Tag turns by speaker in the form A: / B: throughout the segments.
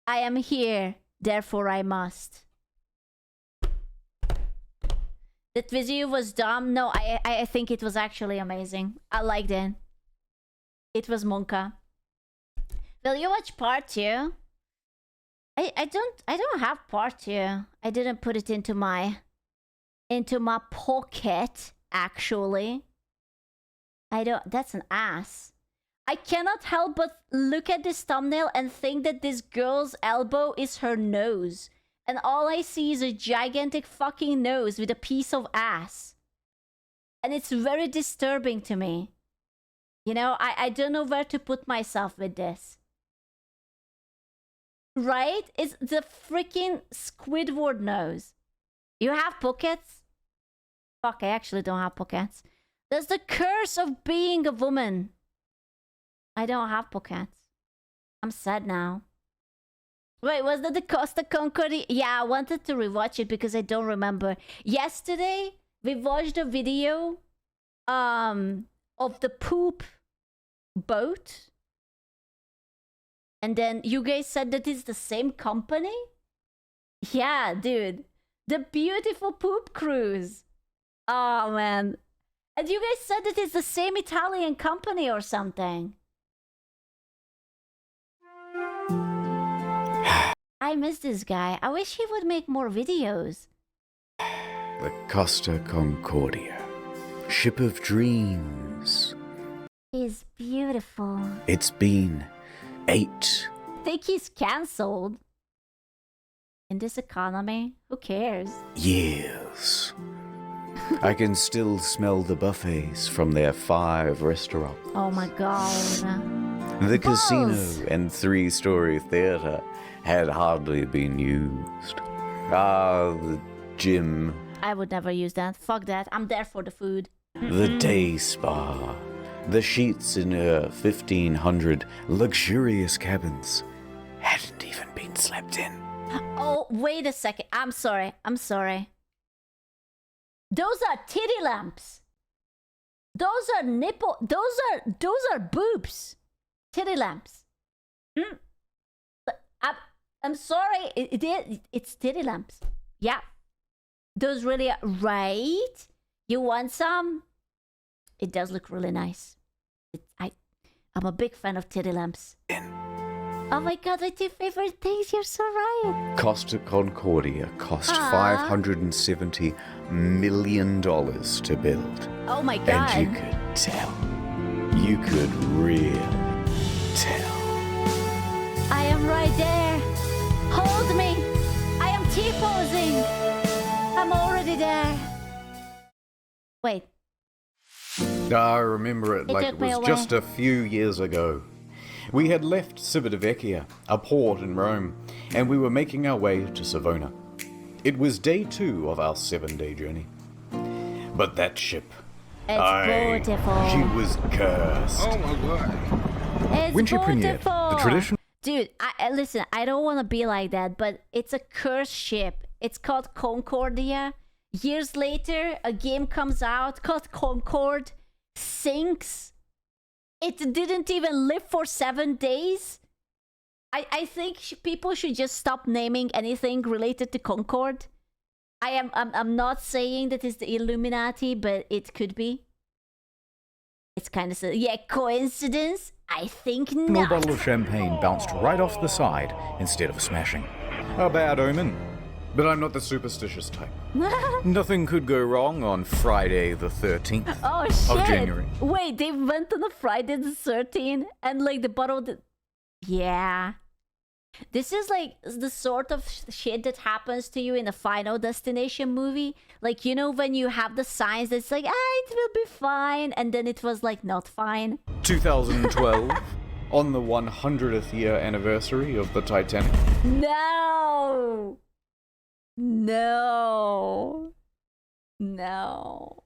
A: I am here, therefore I must. That video was dumb. No, I think it was actually amazing. I liked it. It was Monka. Will you watch part 2? I don't have part 2. I didn't put it into my pocket, actually. I don't. That's an ass. I cannot help but look at this thumbnail and think that this girl's elbow is her nose. And all I see is a gigantic fucking nose with a piece of ass. And it's very disturbing to me. You know, I don't know where to put myself with this. Right? It's the freaking Squidward nose. You have pockets? Fuck, I actually don't have pockets. That's the curse of being a woman. I don't have pockets. I'm sad now. Wait, was that the Costa Concordia? Yeah, I wanted to rewatch it because I don't remember. Yesterday, we watched a video of the poop boat. And then you guys said that it's the same company? Yeah, dude. The beautiful poop cruise. Oh, man. And you guys said that it's the same Italian company or something. I miss this guy. I wish he would make more videos.
B: The Costa Concordia. Ship of dreams.
A: He's beautiful.
B: It's been 8.
A: I think he's cancelled. In this economy, who cares?
B: years. I can still smell the buffets from their 5 restaurants.
A: Oh my god.
B: The
A: Balls.
B: casino and 3-story theater had hardly been used. The gym,
A: I would never use that. Fuck that. I'm there for the food.
B: the day spa, the sheets in her 1,500 luxurious cabins hadn't even been slept in.
A: Oh, wait a second. I'm sorry. Those are titty lamps. Those are nipple. Those are boobs. Titty lamps. I'm sorry. It's titty lamps. Yeah. Those really are right. You want some? It does look really nice. I'm a big fan of titty lamps. Oh my god, my 2 favorite things. You're so right.
B: Costa Concordia cost $570 million to build.
A: Oh my god.
B: And you could tell. You could really tell.
A: I am right there. Hold me. I am T-posing. I'm already there. Wait.
B: I remember it like
A: took
B: it
A: me
B: was
A: away.
B: just a few years ago. We had left Civitavecchia, a port in Rome, and we were making our way to Savona. It was day 2 of our 7-day journey. But that ship,
A: It's beautiful.
B: she was cursed.
C: Oh my god.
A: It's
D: When she premiered,
A: beautiful.
D: the tradition
A: Dude, listen, I don't want to be like that, but it's a cursed ship. It's called Concordia. Years later, a game comes out called Concord, sinks. It didn't even live for 7 days. I think people should just stop naming anything related to Concord. I'm not saying that it's the Illuminati, but it could be. It's kind of yeah, coincidence? I think
D: small
A: not.
D: bottle of champagne bounced right off the side instead of smashing. A bad omen. But I'm not the superstitious type. Nothing could go wrong on Friday the 13th
A: Oh shit!
D: of January.
A: Wait, they went on a Friday the 13th and like the bottle. Yeah, this is like the sort of shit that happens to you in a Final Destination movie. Like, you know, when you have the signs that's like, it will be fine, and then it was like not fine.
D: 2012, on the 100th year anniversary of the Titanic.
A: No, no, no.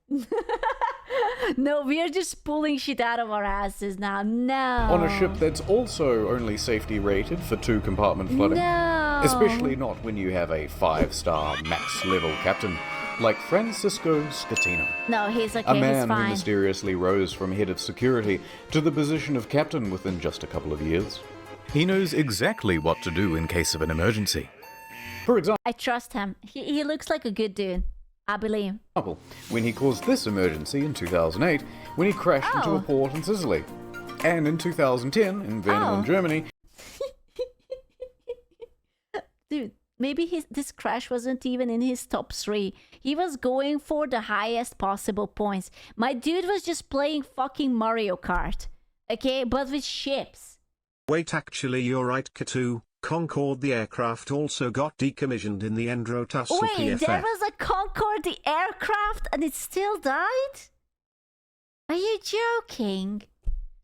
A: No, we are just pulling shit out of our asses now. No.
D: On a ship that's also only safety rated for 2-compartment flooding.
A: No.
D: Especially not when you have a 5-star max level captain like Francisco Scatino.
A: No, he's okay.
D: A
A: He's
D: man who
A: fine.
D: mysteriously rose from head of security to the position of captain within just a couple of years. He knows exactly what to do in case of an emergency.
B: For example,
A: I trust him. He looks like a good dude. I believe.
B: when he caused this emergency in 2008, when he crashed into a port in Sicily. And in 2010, in Berlin, Germany.
A: Dude, maybe this crash wasn't even in his top 3. He was going for the highest possible points. My dude was just playing fucking Mario Kart. Okay, but with ships.
C: Wait, actually you're right, Katu. Concorde the aircraft also got decommissioned in the Endro-Tussle
A: Wait,
C: PFF.
A: there was a Concorde the aircraft and it still died? Are you joking?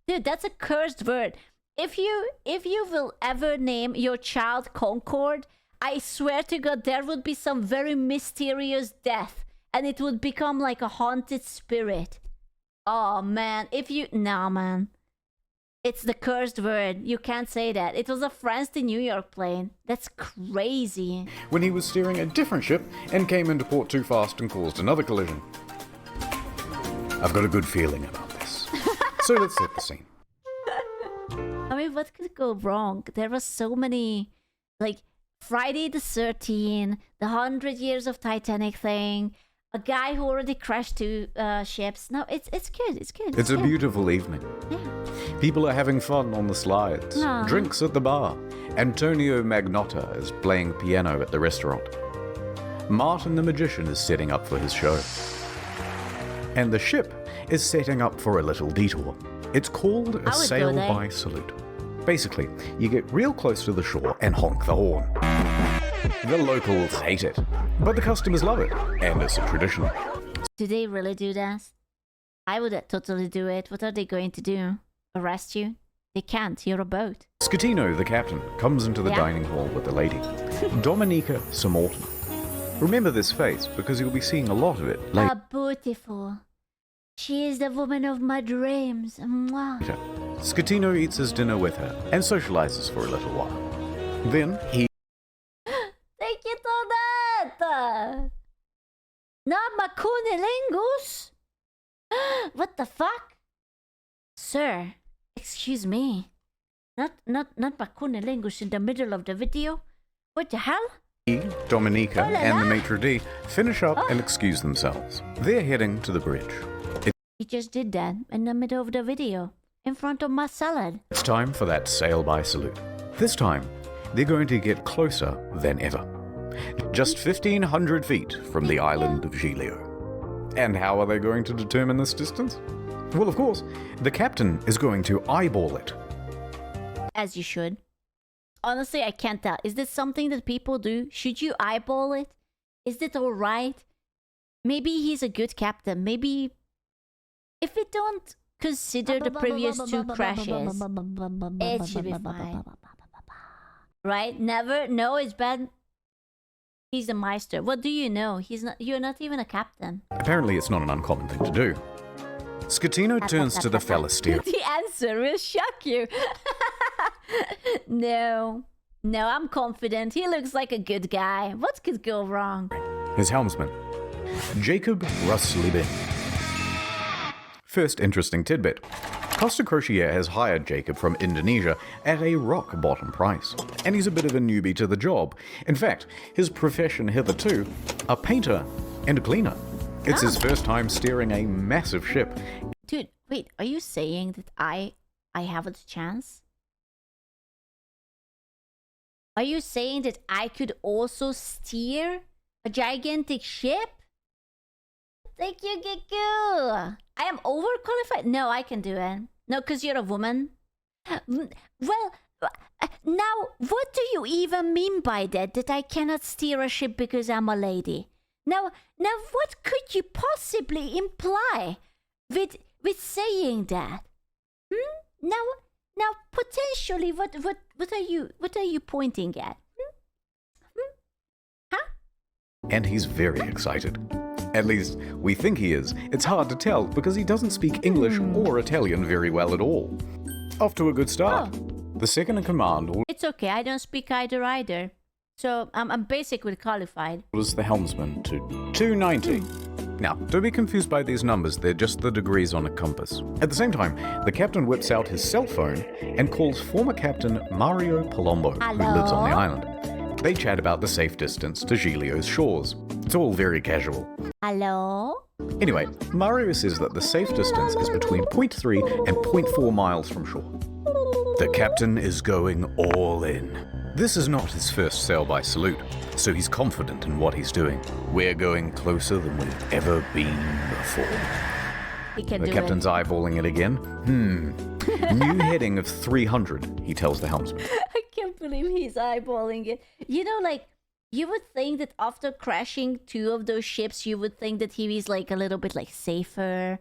A: Dude, that's a cursed word. If you will ever name your child Concorde, I swear to God there would be some very mysterious death and it would become like a haunted spirit. Oh man, no man. It's the cursed word. You can't say that. It was a France to New York plane. That's crazy.
B: When he was steering a different ship and came into port too fast and caused another collision. I've got a good feeling about this. So let's set the scene.
A: I mean, what could go wrong? There were so many, like Friday the 13th, the 100 Years of Titanic thing, a guy who already crashed 2 ships. No, it's good. It's good.
B: It's a
A: good.
B: beautiful evening.
A: Yeah.
B: People are having fun on the slides, drinks at the bar. Antonio Magnotta is playing piano at the restaurant. Martin the Magician is setting up for his show. And the ship is setting up for a little detour. It's called a sail-by salute. Basically, you get real close to the shore and honk the horn. The locals hate it, but the customers love it, and it's a tradition.
A: Do they really do that? I would totally do it. What are they going to do? Arrest you? They can't. You're a boat.
B: Scatino, the captain, comes into the dining hall with the lady, Dominica Samorton. Remember this face because you'll be seeing a lot of it later.
A: Beautiful. She is the woman of my dreams. Mwah.
B: Scatino eats his dinner with her and socializes for a little while. Then he...
A: Thank you to that! Not my cunilingus? What the fuck? Sir, excuse me. Not my cunilingus in the middle of the video? What the hell?
B: Dominica and the maitre d' finish up and excuse themselves. They're heading to the bridge.
A: He just did that in the middle of the video, in front of my salad.
B: It's time for that sail-by salute. This time, they're going to get closer than ever. Just 1,500 feet from the island of Giglio. And how are they going to determine this distance? Well, of course, the captain is going to eyeball it.
A: As you should. Honestly, I can't tell. Is this something that people do? Should you eyeball it? Is it alright? Maybe he's a good captain. Maybe... If we don't consider the previous 2 crashes, it should be fine. Right? Never? No, it's bad. He's a Meister. What do you know? You're not even a captain.
B: Apparently it's not an uncommon thing to do. Scatino turns to the fella steer.
A: The answer will shock you. No, I'm confident. He looks like a good guy. What could go wrong?
B: His helmsman, Jacob Ruslibin. First interesting tidbit. Costa Crociere has hired Jacob from Indonesia at a rock-bottom price, and he's a bit of a newbie to the job. In fact, his profession hitherto, a painter and a cleaner. It's his first time steering a massive ship.
A: Dude, wait, are you saying that I have a chance? Are you saying that I could also steer a gigantic ship? Thank you, Geku. I am overqualified? No, I can do it. No, because you're a woman. Well, now, what do you even mean by that? That I cannot steer a ship because I'm a lady? Now, what could you possibly imply with saying that? Now, potentially, what are you pointing at? Huh?
B: And he's very excited. At least, we think he is. It's hard to tell because he doesn't speak English or Italian very well at all. Off to a good start. The second in command...
A: It's okay, I don't speak either. So, I'm basically qualified.
B: ...was the helmsman to 290.
D: Now, don't be confused by these numbers, they're just the degrees on a compass. At the same time, the captain whips out his cell phone and calls former captain Mario Palombo, who lives on the island. They chat about the safe distance to Giglio's shores. It's all very casual.
A: Hello?
D: Anyway, Mario says that the safe distance is between 0.3 and 0.4 miles from shore. The captain is going all in. This is not his first sail by salute, so he's confident in what he's doing. We're going closer than we've ever been before.
A: He can
D: The
A: do
D: captain's
A: it.
D: eyeballing it again. New heading of 300, he tells the helmsman.
A: I can't believe he's eyeballing it. You know, like, you would think that after crashing 2 of those ships, you would think that he was like a little bit like safer,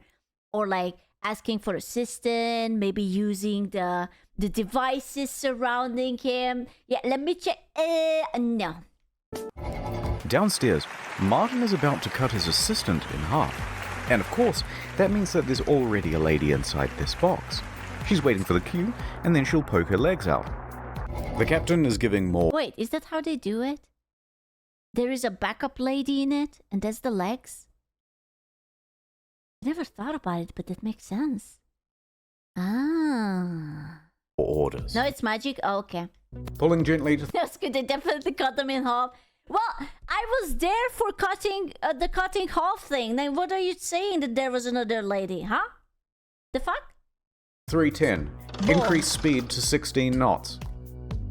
A: or like asking for assistance, maybe using the devices surrounding him. Yeah, let me check. No.
D: Downstairs, Martin is about to cut his assistant in half. And of course, that means that there's already a lady inside this box. She's waiting for the cue, and then she'll poke her legs out. The captain is giving more.
A: Wait, is that how they do it? There is a backup lady in it, and that's the legs? I never thought about it, but that makes sense. Ah.
D: Orders.
A: No, it's magic? Oh, okay.
D: Pulling gently to
A: That's good. They definitely cut them in half. Well, I was there for cutting the cutting half thing. Then what are you saying that there was another lady, huh? The fuck?
D: 310. Increase speed to 16 knots.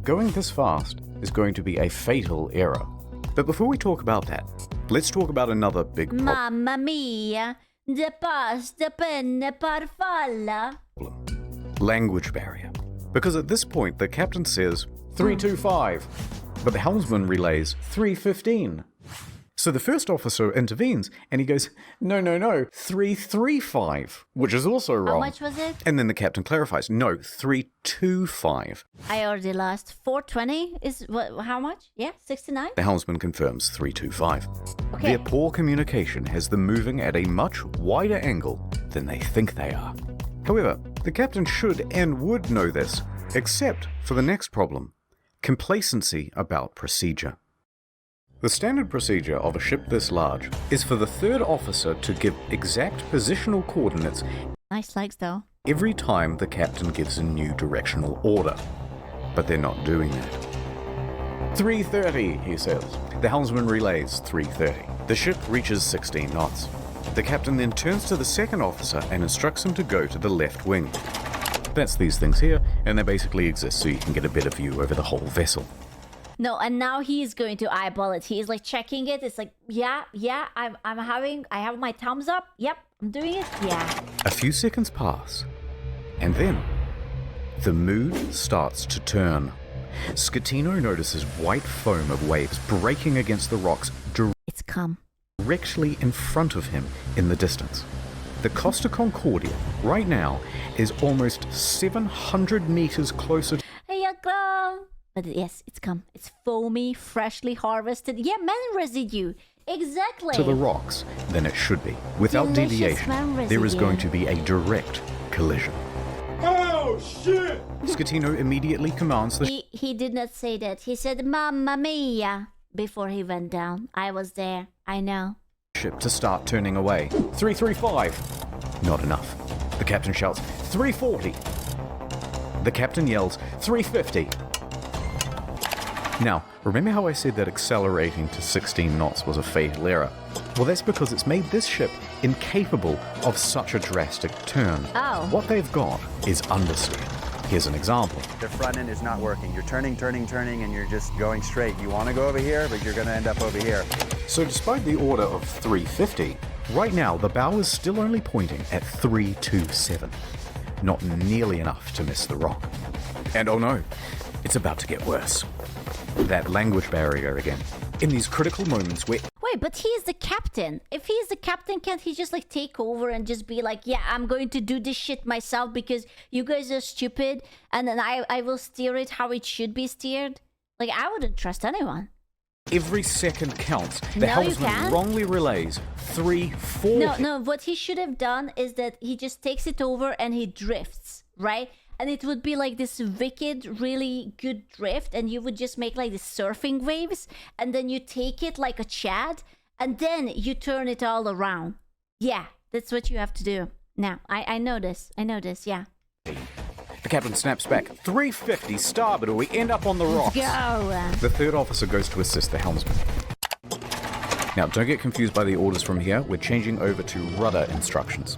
D: Going this fast is going to be a fatal error. But before we talk about that, let's talk about another big
A: Mamma mia, de pasta penne farfalla.
D: problem. Language barrier. Because at this point, the captain says 325, but the helmsman relays 315. So the first officer intervenes and he goes, no, 335, which is also wrong.
A: How much was it?
D: And then the captain clarifies, no, 325.
A: I already lost. 420 is what? How much? Yeah, 69.
D: The helmsman confirms 325.
A: Okay.
D: Their poor communication has them moving at a much wider angle than they think they are. However, the captain should and would know this, except for the next problem, complacency about procedure. The standard procedure of a ship this large is for the third officer to give exact positional coordinates
A: Nice legs though.
D: every time the captain gives a new directional order. But they're not doing that. 330, he says. The helmsman relays 330. The ship reaches 16 knots. The captain then turns to the second officer and instructs him to go to the left wing. That's these things here, and they basically exist so you can get a better view over the whole vessel.
A: No, and now he is going to eyeball it. He is like checking it. It's like, yeah, I have my thumbs up. Yep, I'm doing it. Yeah.
D: A few seconds pass, and then the mood starts to turn. Scatino notices white foam of waves breaking against the rocks
A: It's come.
D: directly in front of him in the distance. The Costa Concordia, right now, is almost 700 meters closer
A: Hey, come. But yes, it's come. It's foamy, freshly harvested. Yeah, man residue. Exactly.
D: to the rocks than it should be. Without
A: Delicious
D: deviation,
A: man
D: there is
A: residue.
D: going to be a direct collision.
C: Oh, shit!
D: Scatino immediately commands the
A: He did not say that. He said, Mamma mia, before he went down. I was there. I know.
D: ship to start turning away. 335. Not enough. The captain shouts, 340. The captain yells, 350. Now, remember how I said that accelerating to 16 knots was a fatal error? Well, that's because it's made this ship incapable of such a drastic turn.
A: Oh.
D: What they've got is understeer. Here's an example.
E: The front end is not working. You're turning, and you're just going straight. You want to go over here, but you're going to end up over here.
D: So despite the order of 350, right now the bow is still only pointing at 327. Not nearly enough to miss the rock. And oh no, it's about to get worse. That language barrier again. In these critical moments where
A: Wait, but he is the captain. If he is the captain, can't he just like take over and just be like, yeah, I'm going to do this shit myself because you guys are stupid, and then I will steer it how it should be steered? Like, I wouldn't trust anyone.
D: every second counts, the
A: No, you
D: helmsman
A: can't.
D: wrongly relays 340.
A: No, what he should have done is that he just takes it over and he drifts, right? And it would be like this wicked, really good drift, and you would just make like the surfing waves, and then you take it like a Chad, and then you turn it all around. Yeah, that's what you have to do. Now, I know this, yeah.
B: The captain snaps back. 350 starboard or we end up on the rocks.
A: Go!
B: The third officer goes to assist the helmsman. Now, don't get confused by the orders from here. We're changing over to rudder instructions.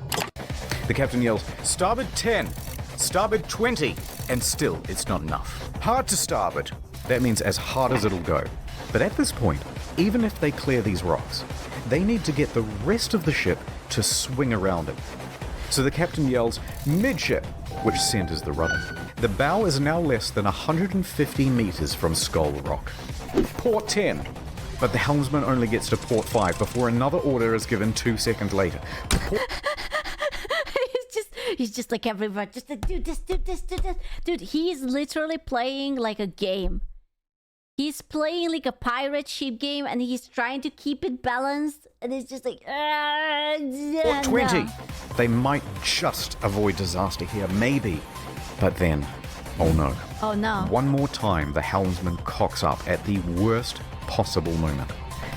B: The captain yells, starboard 10, starboard 20, and still it's not enough. Hard to starboard. That means as hard as it'll go. But at this point, even if they clear these rocks, they need to get the rest of the ship to swing around it. So the captain yells, midship, which centers the rudder. The bow is now less than 150 meters from Skull Rock. Port 10. But the helmsman only gets to port 5 before another order is given 2 seconds later.
A: He's just like everybody, just like, do this. Dude, he's literally playing like a game. He's playing like a pirate ship game, and he's trying to keep it balanced, and it's just like,
B: Port 20.
A: No.
B: They might just avoid disaster here, maybe. But then, oh no.
A: Oh no.
B: One more time, the helmsman cocks up at the worst possible moment.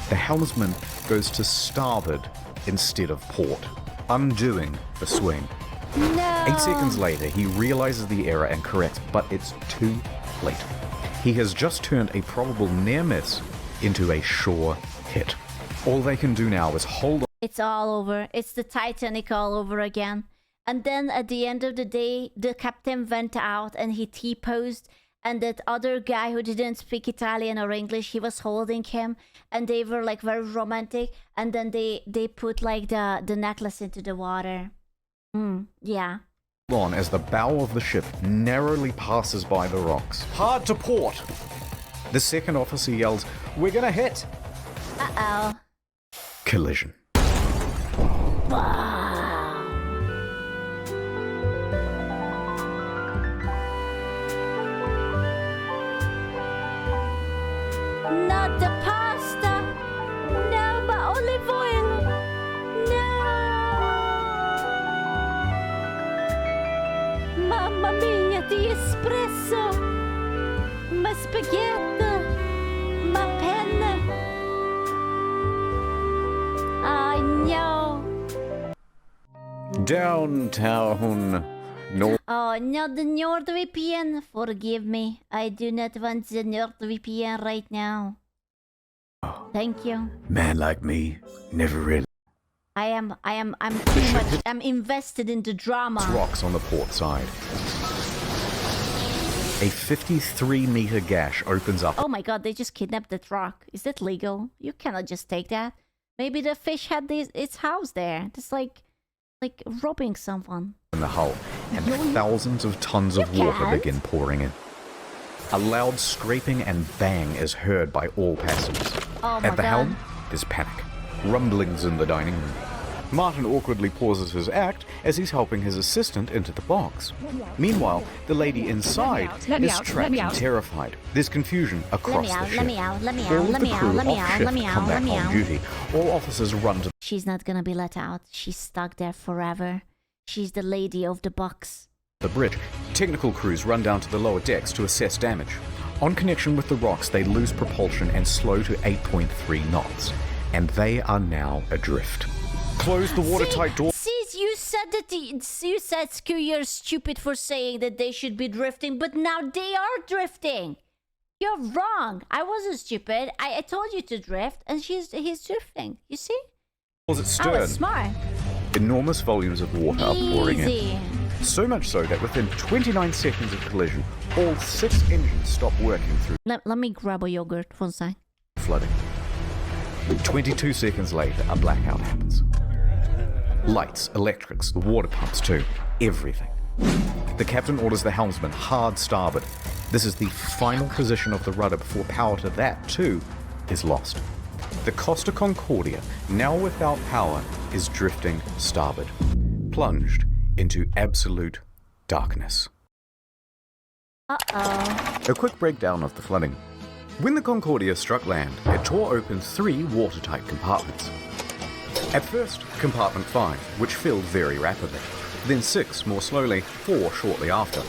B: The helmsman goes to starboard instead of port, undoing the swing.
A: No.
B: 8 seconds later, he realizes the error and corrects, but it's too late. He has just turned a probable near miss into a sure hit. All they can do now is hold on.
A: It's all over. It's the Titanic all over again. And then at the end of the day, the captain went out and he T-posed, and that other guy who didn't speak Italian or English, he was holding him, and they were like very romantic, and then they put like the necklace into the water. Yeah.
B: On as the bow of the ship narrowly passes by the rocks. Hard to port! The second officer yells, we're gonna hit!
A: Uh-oh.
B: Collision.
A: Not the pasta! No, but olive oil! No! Mamma mia, the espresso! Ma spaghetti! Ma penne! I know!
B: Downtown. No.
A: Oh, not the NordVPN. Forgive me. I do not want the NordVPN right now. Thank you.
B: Man like me, never really.
A: I'm too much. I'm invested in the drama.
B: Rocks on the port side. A 53-meter gash opens up.
A: Oh my god, they just kidnapped that rock. Is that legal? You cannot just take that. Maybe the fish had its house there. It's like robbing someone.
B: In the hull, and thousands of tons of water
A: can't.
B: begin pouring in. A loud scraping and bang is heard by all passengers.
A: Oh my
B: At the
A: god.
B: helm, there's panic. Rumblings in the dining room. Martin awkwardly pauses his act as he's helping his assistant into the box. Meanwhile, the lady inside is trapped and terrified. There's confusion across the ship.
A: Let me out.
B: All of the crew off shift come back on duty. All officers run to
A: She's not gonna be let out. She's stuck there forever. She's the lady of the box.
B: the bridge. Technical crews run down to the lower decks to assess damage. On connection with the rocks, they lose propulsion and slow to 8.3 knots. And they are now adrift. Close the watertight door.
A: Sis, you said that you said Skew, you're stupid for saying that they should be drifting, but now they are drifting. You're wrong. I wasn't stupid. I told you to drift, and he's drifting. You see?
B: Was it
A: I
B: stern?
A: was smart.
B: Enormous volumes of water are pouring
A: Easy.
B: in. So much so that within 29 seconds of collision, all 6 engines stop working through
A: Let me grab a yogurt one sec.
B: flooding. 22 seconds later, a blackout happens. Lights, electrics, the water pumps too, everything. The captain orders the helmsman hard starboard. This is the final position of the rudder before power to that too is lost. The Costa Concordia, now without power, is drifting starboard, plunged into absolute darkness.
A: Uh-oh.
B: A quick breakdown of the flooding. When the Concordia struck land, it tore open 3 watertight compartments. At first, compartment 5, which filled very rapidly. Then 6 more slowly, 4 shortly after.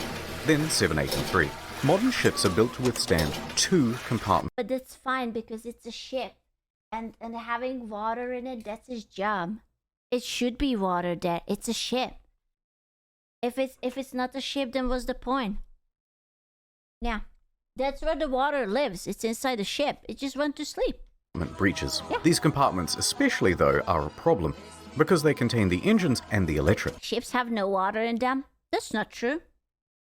B: Then 7, 8, and 3. Modern ships are built to withstand 2 compartments.
A: But that's fine because it's a ship. And having water in it, that's his job. It should be water there. It's a ship. If it's not a ship, then what's the point? Yeah. That's where the water lives. It's inside the ship. It just went to sleep.
D: Breaches.
A: Yeah.
D: These compartments, especially though, are a problem because they contain the engines and the electric.
A: Ships have no water in them. That's not true.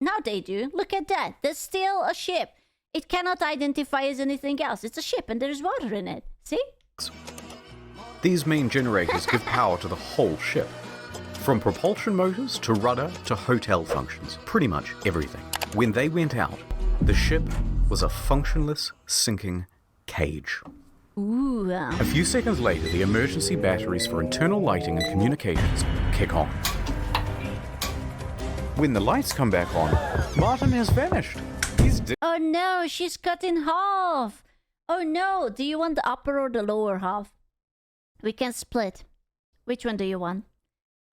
A: Now they do. Look at that. There's still a ship. It cannot identify as anything else. It's a ship and there's water in it. See?
D: These main generators give power to the whole ship. From propulsion motors to rudder to hotel functions. Pretty much everything. When they went out, the ship was a functionless, sinking cage.
A: Ooh.
D: A few seconds later, the emergency batteries for internal lighting and communications kick on. When the lights come back on, Martin has vanished. He's dead.
A: Oh no, she's cut in half. Oh no, do you want the upper or the lower half? We can split. Which one do you want?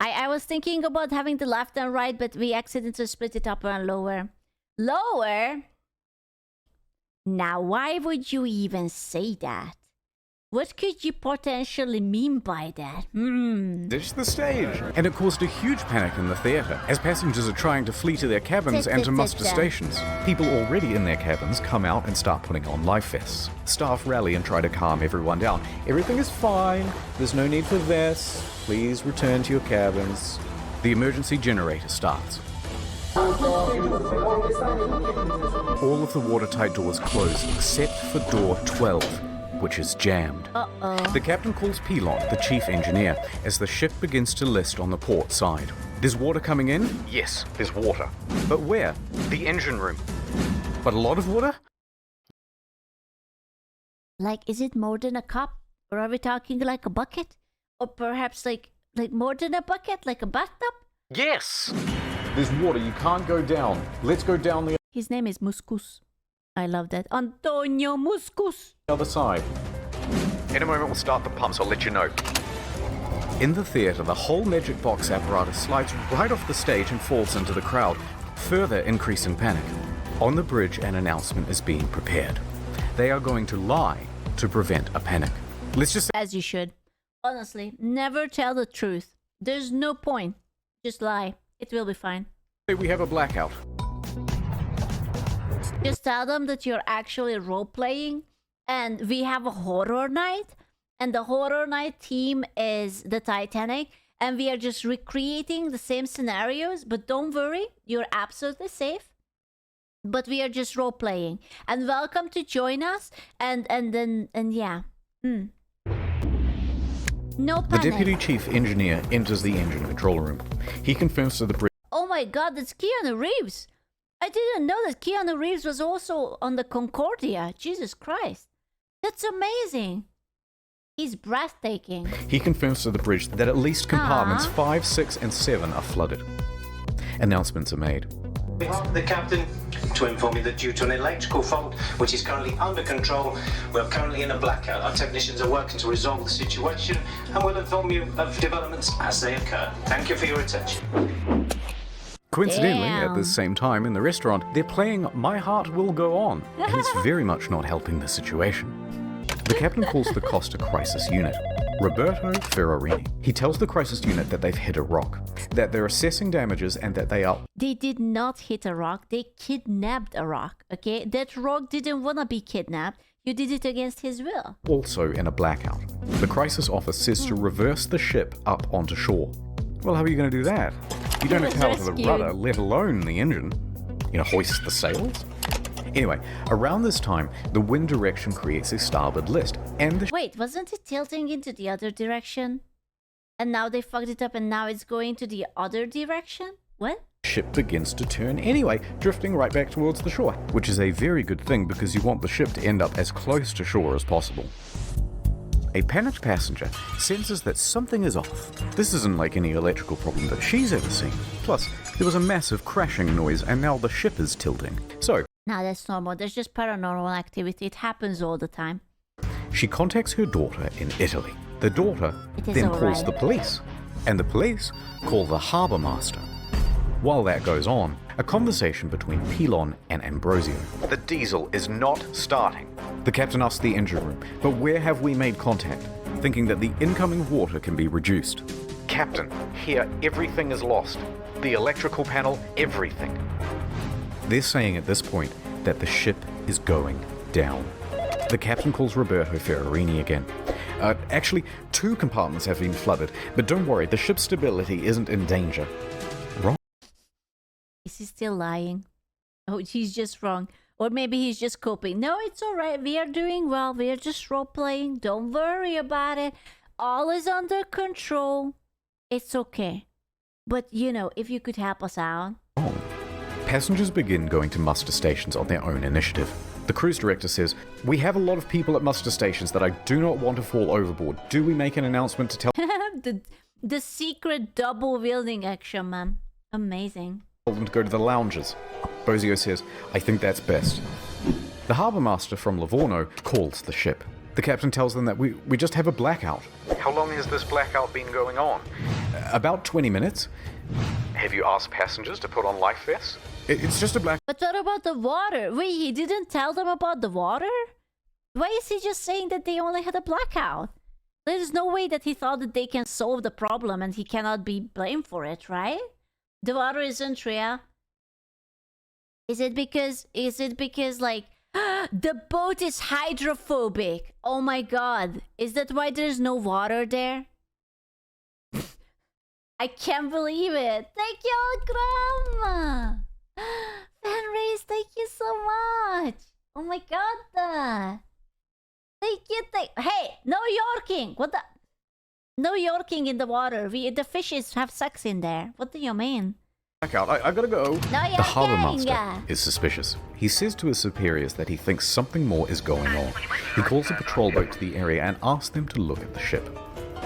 A: I was thinking about having the left and right, but we accidentally split it upper and lower. Lower? Now, why would you even say that? What could you potentially mean by that?
D: Ditch the stage. And it caused a huge panic in the theatre as passengers are trying to flee to their cabins and to muster stations. People already in their cabins come out and start putting on life vests. Staff rally and try to calm everyone down. Everything is fine. There's no need for vests. Please return to your cabins. The emergency generator starts. All of the watertight doors close except for door 12, which is jammed. The captain calls Pilon, the chief engineer, as the ship begins to list on the port side. There's water coming in? Yes, there's water. But where? The engine room. But a lot of water?
A: Like, is it more than a cup? Or are we talking like a bucket? Or perhaps like more than a bucket? Like a bathtub?
D: Yes!
B: There's water, you can't go down. Let's go down the
A: His name is Muscus. I love that. Antonio Muscus.
B: other side.
D: In a moment we'll start the pumps, I'll let you know. In the theatre, the whole magic box apparatus slides right off the stage and falls into the crowd, further increasing panic. On the bridge, an announcement is being prepared. They are going to lie to prevent a panic. Let's just say
A: As you should. Honestly, never tell the truth. There's no point. Just lie. It will be fine.
D: we have a blackout.
A: Just tell them that you're actually role-playing and we have a horror night and the horror night theme is the Titanic and we are just recreating the same scenarios, but don't worry, you're absolutely safe. But we are just role-playing and welcome to join us and yeah. No
D: The
A: panic.
D: deputy chief engineer enters the engine control room. He confirms to the bridge
A: Oh my god, that's Keanu Reeves. I didn't know that Keanu Reeves was also on the Concordia. Jesus Christ. That's amazing. He's breathtaking.
D: He confirms to the bridge that at least compartments 5, 6, and 7 are flooded. Announcements are made.
F: The captain to inform you that due to an electrical fault which is currently under control, we're currently in a blackout. Our technicians are working to resolve the situation and we'll inform you of developments as they occur. Thank you for your attention.
D: Coincidentally, at
A: Damn.
D: the same time in the restaurant, they're playing My Heart Will Go On, and it's very much not helping the situation. The captain calls the Costa Crisis Unit, Roberto Ferrarini. He tells the crisis unit that they've hit a rock, that they're assessing damages, and that they are
A: They did not hit a rock. They kidnapped a rock, okay? That rock didn't want to be kidnapped. You did it against his will.
D: also in a blackout. The crisis office says to reverse the ship up onto shore. Well, how are you going to do that? You don't
A: was
D: account for the
A: rescued.
D: rudder, let alone the engine. You know, hoist the sails? Anyway, around this time, the wind direction creates a starboard list, and the
A: Wait, wasn't it tilting into the other direction? And now they fucked it up and now it's going to the other direction? What?
D: ship begins to turn anyway, drifting right back towards the shore, which is a very good thing because you want the ship to end up as close to shore as possible. A panicked passenger senses that something is off. This isn't like any electrical problem that she's ever seen. Plus, there was a massive crashing noise and now the ship is tilting. So,
A: Nah, that's normal. There's just paranormal activity. It happens all the time.
D: she contacts her daughter in Italy. The daughter
A: It is
D: then
A: all
D: calls
A: right.
D: the police, and the police call the harbour master. While that goes on, a conversation between Pilon and Ambrosio. The diesel is not starting. The captain asks the engine room, but where have we made contact? Thinking that the incoming water can be reduced. Captain, here everything is lost. The electrical panel, everything. They're saying at this point that the ship is going down. The captain calls Roberto Ferrarini again. Actually, 2 compartments have been flooded, but don't worry, the ship's stability isn't in danger. Wrong?
A: Is he still lying? Oh, he's just wrong. Or maybe he's just coping. No, it's alright. We are doing well. We are just role-playing. Don't worry about it. All is under control. It's okay. But, you know, if you could help us out.
D: Wrong. Passengers begin going to muster stations on their own initiative. The cruise director says, "We have a lot of people at muster stations that I do not want to fall overboard. Do we make an announcement to tell
A: the secret double-wielding action, man. Amazing.
D: them to go to the lounges?" Bozio says, "I think that's best." The harbour master from Livorno calls the ship. The captain tells them that we just have a blackout. How long has this blackout been going on? About 20 minutes. Have you asked passengers to put on life vests? It's just a black...
A: But what about the water? Wait, he didn't tell them about the water? Why is he just saying that they only had a blackout? There's no way that he thought that they can solve the problem and he cannot be blamed for it, right? The water isn't real. Is it because like the boat is hydrophobic? Oh my god. Is that why there's no water there? I can't believe it. Thank you, Grandma. Fenris, thank you so much. Oh my god. Thank you. Hey, no yorking. What the? No yorking in the water. The fishes have sex in there. What do you mean?
D: Blackout. I gotta go.
A: No yorking.
D: The harbour master is suspicious. He says to his superiors that he thinks something more is going on. He calls a patrol boat to the area and asks them to look at the ship.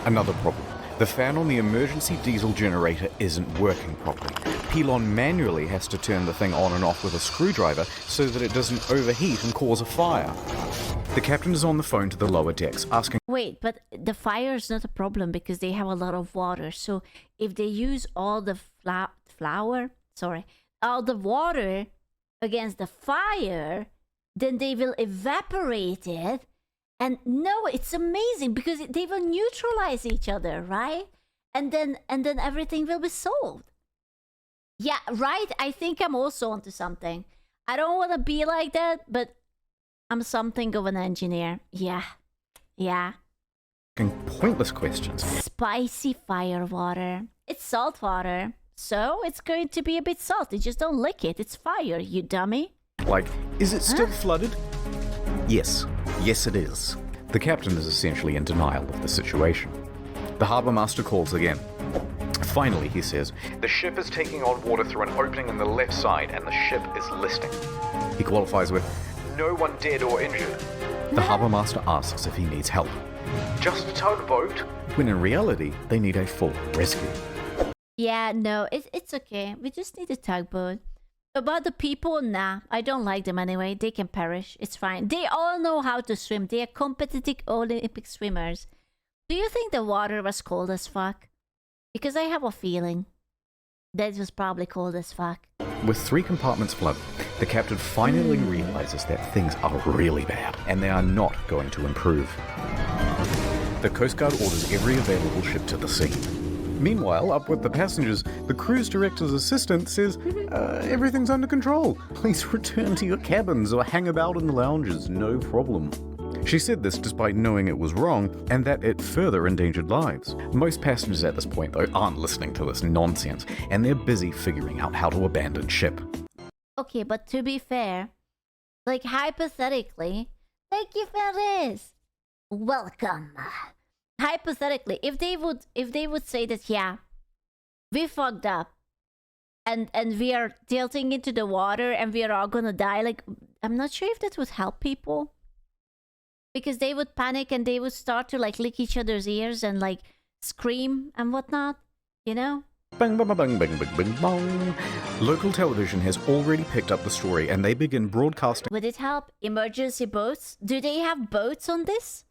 D: Another problem. The fan on the emergency diesel generator isn't working properly. Pilon manually has to turn the thing on and off with a screwdriver so that it doesn't overheat and cause a fire. The captain is on the phone to the lower decks asking...
A: Wait, but the fire is not a problem because they have a lot of water. So if they use all the all the water against the fire, then they will evaporate it. And no, it's amazing because they will neutralize each other, right? And then everything will be solved. Yeah, right? I think I'm also onto something. I don't want to be like that, but I'm something of an engineer. Yeah.
D: Pointless questions.
A: Spicy fire water. It's salt water. So it's going to be a bit salty. Just don't lick it. It's fire, you dummy.
D: Like, is it still flooded? Yes it is. The captain is essentially in denial of the situation. The harbour master calls again. Finally, he says, "The ship is taking on water through an opening in the left side and the ship is listing." He qualifies with, "No one dead or injured." The harbour master asks if he needs help. "Just a tugboat?" When in reality, they need a full rescue.
A: Yeah, no, it's okay. We just need a tugboat. About the people, nah, I don't like them anyway. They can perish. It's fine. They all know how to swim. They are competitive Olympic swimmers. Do you think the water was cold as fuck? Because I have a feeling that it was probably cold as fuck.
D: With 3 compartments flooded, the captain finally realizes that things are really bad and they are not going to improve. The Coast Guard orders every available ship to the sea. Meanwhile, up with the passengers, the cruise director's assistant says, "Everything's under control. Please return to your cabins or hang about in the lounges, no problem." She said this despite knowing it was wrong and that it further endangered lives. Most passengers at this point, though, aren't listening to this nonsense, and they're busy figuring out how to abandon ship.
A: Okay, but to be fair, like hypothetically, thank you for this. Welcome. Hypothetically, if they would say that, yeah, we fucked up and we are tilting into the water and we are all gonna die, like, I'm not sure if that would help people. Because they would panic and they would start to like lick each other's ears and like scream and whatnot, you know?
D: Bang, bang, bang, bang, bang, bang, bang. Local television has already picked up the story and they begin broadcasting.
A: Would it help? Emergency boats? Do they have boats on this?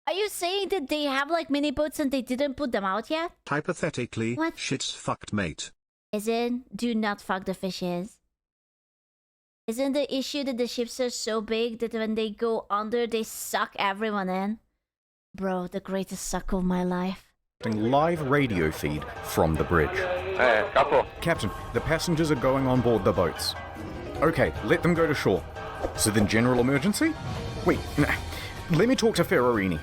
A: Are you saying that they have like mini boats and they didn't put them out yet?
C: Hypothetically,
A: What?
C: shit's fucked, mate.
A: Isn't do not fuck the fishes. Isn't the issue that the ships are so big that when they go under, they suck everyone in? Bro, the greatest suck of my life.
D: Live radio feed from the bridge. Captain, the passengers are going on board the boats. Okay, let them go to shore. So then general emergency? Wait, let me talk to Ferrarini.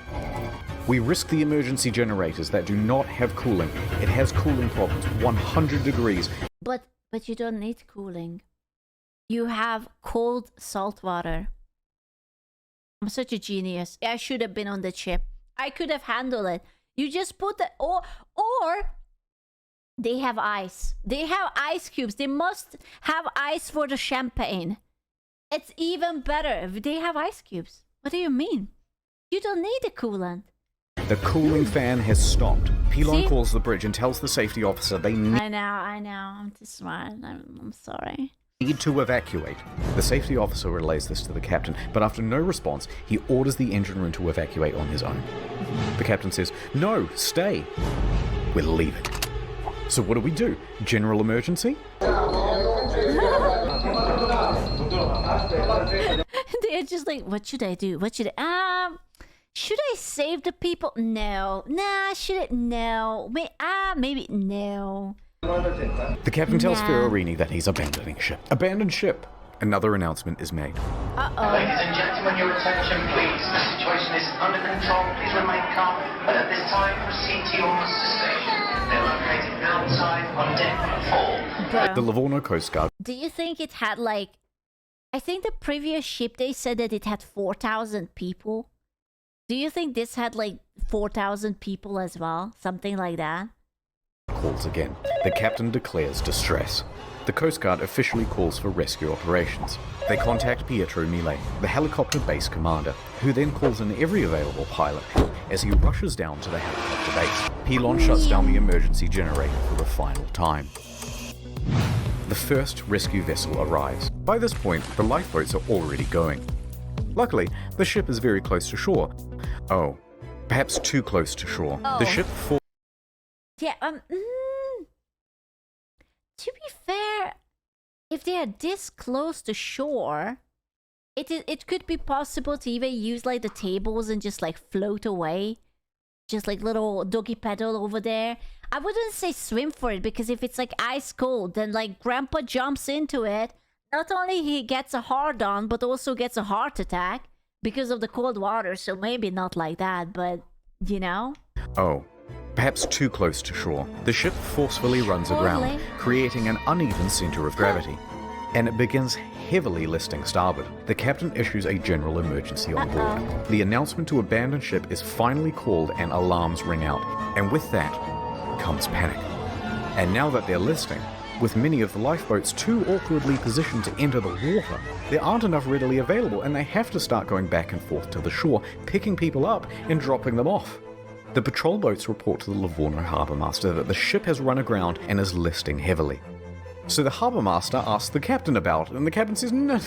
D: We risk the emergency generators that do not have cooling. It has cooling problems, 100 degrees.
A: But you don't need cooling. You have cold salt water. I'm such a genius. I should have been on the ship. I could have handled it. You just put the or they have ice. They have ice cubes. They must have ice for the champagne. It's even better if they have ice cubes. What do you mean? You don't need a coolant.
D: The cooling fan has stopped. Pilon
A: See?
D: calls the bridge and tells the safety officer they
A: I know. I'm too smart. I'm sorry.
D: need to evacuate. The safety officer relays this to the captain, but after no response, he orders the engine room to evacuate on his own. The captain says, "No, stay. We're leaving." So what do? General emergency?
A: They're just like, what should I do? Should I save the people? No. Nah, should it? No. Maybe no.
D: The captain tells
A: Nah.
D: Ferrarini that he's abandoning ship. Abandon ship! Another announcement is made.
F: Ladies and gentlemen, your attention please. The situation is under control. Please remain calm. But at this time, proceed to your muster station. They're located outside on deck 4.
A: Bro,
D: The Livorno Coast Guard
A: do you think it had like... I think the previous ship, they said that it had 4,000 people. Do you think this had like 4,000 people as well? Something like that?
D: calls again. The captain declares distress. The Coast Guard officially calls for rescue operations. They contact Pietro Mille, the helicopter base commander, who then calls in every available pilot as he rushes down to the helicopter base. Pilon shuts down the emergency generator for the final time. The first rescue vessel arrives. By this point, the lifeboats are already going. Luckily, the ship is very close to shore. Oh, perhaps too close to shore.
A: Oh.
D: The ship
A: Yeah, to be fair, if they are this close to shore, it could be possible to even use like the tables and just like float away. Just like little doggy paddle over there. I wouldn't say swim for it, because if it's like ice cold, then like grandpa jumps into it. Not only he gets a hard on, but also gets a heart attack because of the cold water. So maybe not like that, but you know.
D: Oh, perhaps too close to shore. The ship forcefully runs aground,
A: Totally.
D: creating an uneven center of gravity, and it begins heavily listing starboard. The captain issues a general emergency on board. The announcement to abandon ship is finally called and alarms ring out, and with that comes panic. And now that they're listing, with many of the lifeboats too awkwardly positioned to enter the water, there aren't enough readily available, and they have to start going back and forth to the shore, picking people up and dropping them off. The patrol boats report to the Livorno harbour master that the ship has run aground and is listing heavily. So the harbour master asks the captain about it, and the captain says, no.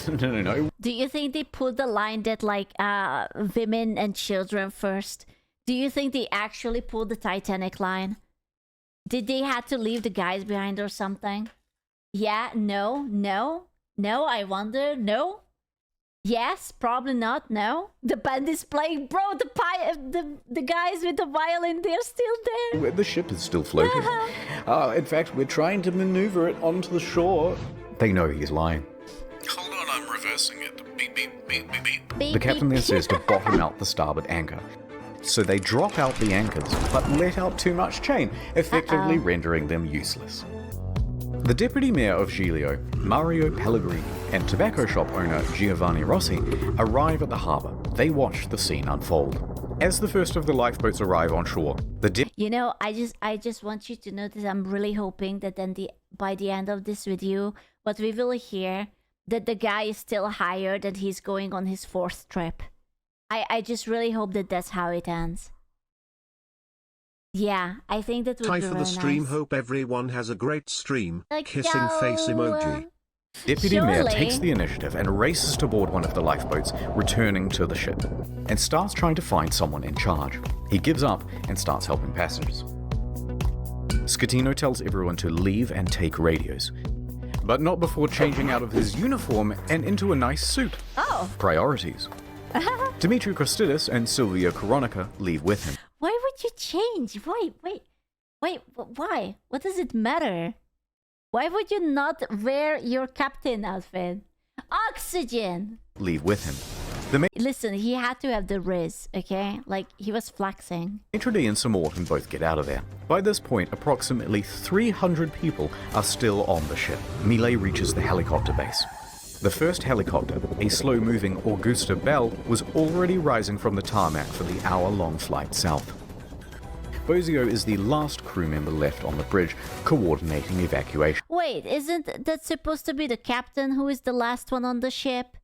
A: Do you think they pulled the line that like women and children first? Do you think they actually pulled the Titanic line? Did they have to leave the guys behind or something? Yeah, no, I wonder, no? Yes, probably not, no? The band is playing, bro, the guys with the violin, they're still there.
D: The ship is still floating. In fact, we're trying to maneuver it onto the shore. They know he's lying.
B: Hold on, I'm reversing it. Beep, beep, beep, beep, beep.
A: Beep,
D: The captain then
A: beep.
D: says to bottom out the starboard anchor. So they drop out the anchors, but let out too much chain, effectively rendering them useless. The deputy mayor of Giglio, Mario Pellegrini, and tobacco shop owner Giovanni Rossi arrive at the harbour. They watch the scene unfold. As the first of the lifeboats arrive on shore, the
A: You know, I just want you to know that I'm really hoping that then by the end of this video, what we will hear, that the guy is still hired and he's going on his 4th trip. I just really hope that that's how it ends. Yeah, I think that would
C: Tie
A: be
C: for
A: really
C: the stream.
A: nice.
C: Hope everyone has a great stream.
A: Like,
C: Kissing face emoji.
D: deputy mayor
A: Surely.
D: takes the initiative and races to board one of the lifeboats, returning to the ship, and starts trying to find someone in charge. He gives up and starts helping passengers. Scatino tells everyone to leave and take radios, but not before changing out of his uniform and into a nice suit.
A: Oh.
D: Priorities. Dimitri Christidis and Silvia Koronica leave with him.
A: Why would you change? Wait, why? What does it matter? Why would you not wear your captain outfit? Oxygen!
D: Leave with him.
A: Listen, he had to have the riz, okay? Like, he was flexing.
D: Maitre D and Sir Morton both get out of there. By this point, approximately 300 people are still on the ship. Millet reaches the helicopter base. The first helicopter, a slow-moving Augusta Bell, was already rising from the tarmac for the hour-long flight south. Bozio is the last crew member left on the bridge, coordinating evacuation.
A: Wait, isn't that supposed to be the captain who is the last one on the ship?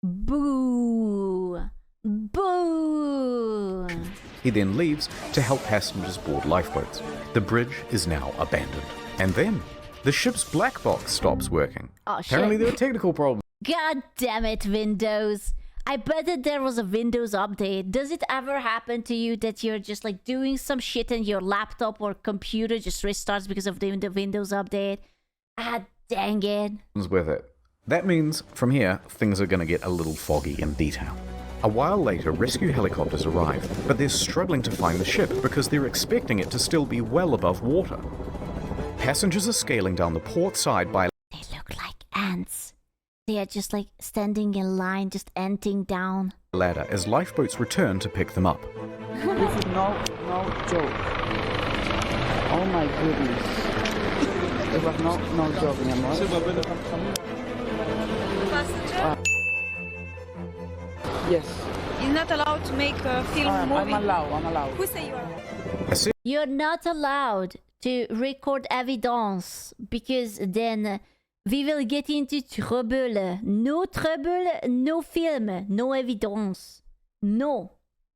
A: Boo! Boo!
D: He then leaves to help passengers board lifeboats. The bridge is now abandoned. And then, the ship's black box stops working.
A: Oh, shit.
D: Apparently there were technical problems.
A: God damn it, Windows. I bet that there was a Windows update. Does it ever happen to you that you're just like doing some shit and your laptop or computer just restarts because of the Windows update? Ah, dang it.
D: With it. That means, from here, things are going to get a little foggy in detail. A while later, rescue helicopters arrive, but they're struggling to find the ship because they're expecting it to still be well above water. Passengers are scaling down the port side by...
A: They look like ants. They are just like standing in line, just anting down.
D: ...ladder as lifeboats return to pick them up.
G: This is no joke. Oh my goodness. It was no joke anymore.
H: Passenger?
G: Yes.
H: You're not allowed to make a film movie.
G: I'm allowed.
H: Who say you are?
A: You're not allowed to record evidence because then we will get into trouble. No trouble, no film, no evidence. No.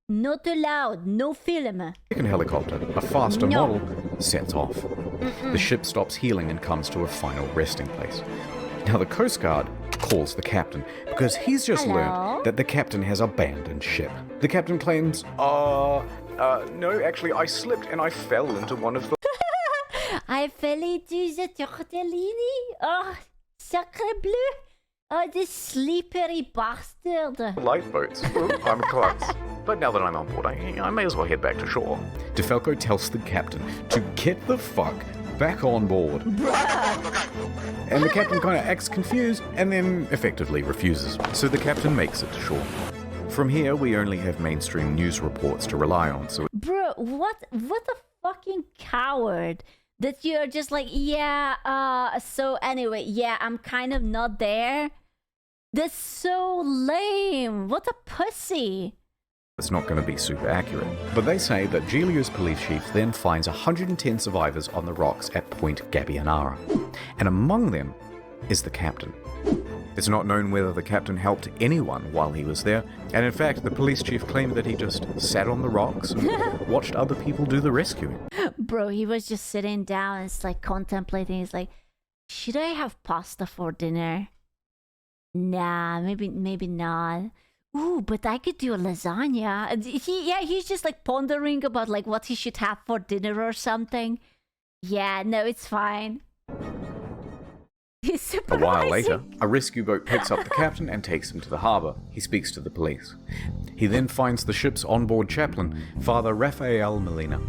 A: Not allowed, no film.
D: Second helicopter, a faster
A: No.
D: model, sets off. The ship stops healing and comes to a final resting place. Now the Coast Guard calls the captain because he's just
A: Hello?
D: learned that the captain has abandoned ship. The captain claims, no, actually I slipped and I fell into one of the
A: I fell into the tortellini. Oh, sacre bleu. Oh, this slippery bastard.
D: lifeboats. Ooh, I'm close. But now that I'm on board, I may as well head back to shore. DeFalco tells the captain to get the fuck back on board. And the captain kind of acts confused and then effectively refuses. So the captain makes it to shore. From here, we only have mainstream news reports to rely on, so...
A: Bro, what a fucking coward. That you're just like, so anyway, I'm kind of not there. That's so lame. What a pussy.
D: It's not going to be super accurate. But they say that Giglio's police chief then finds 110 survivors on the rocks at Point Gabbianara. And among them is the captain. It's not known whether the captain helped anyone while he was there, and in fact the police chief claimed that he just sat on the rocks and watched other people do the rescuing.
A: Bro, he was just sitting down and it's like contemplating. He's like, should I have pasta for dinner? Nah, maybe not. Ooh, but I could do a lasagna. And he's just like pondering about like what he should have for dinner or something. Yeah, no, it's fine. He's
D: A while later, a rescue boat picks up the captain and takes him to the harbour. He speaks to the police. He then finds the ship's onboard chaplain, Father Rafael Molina,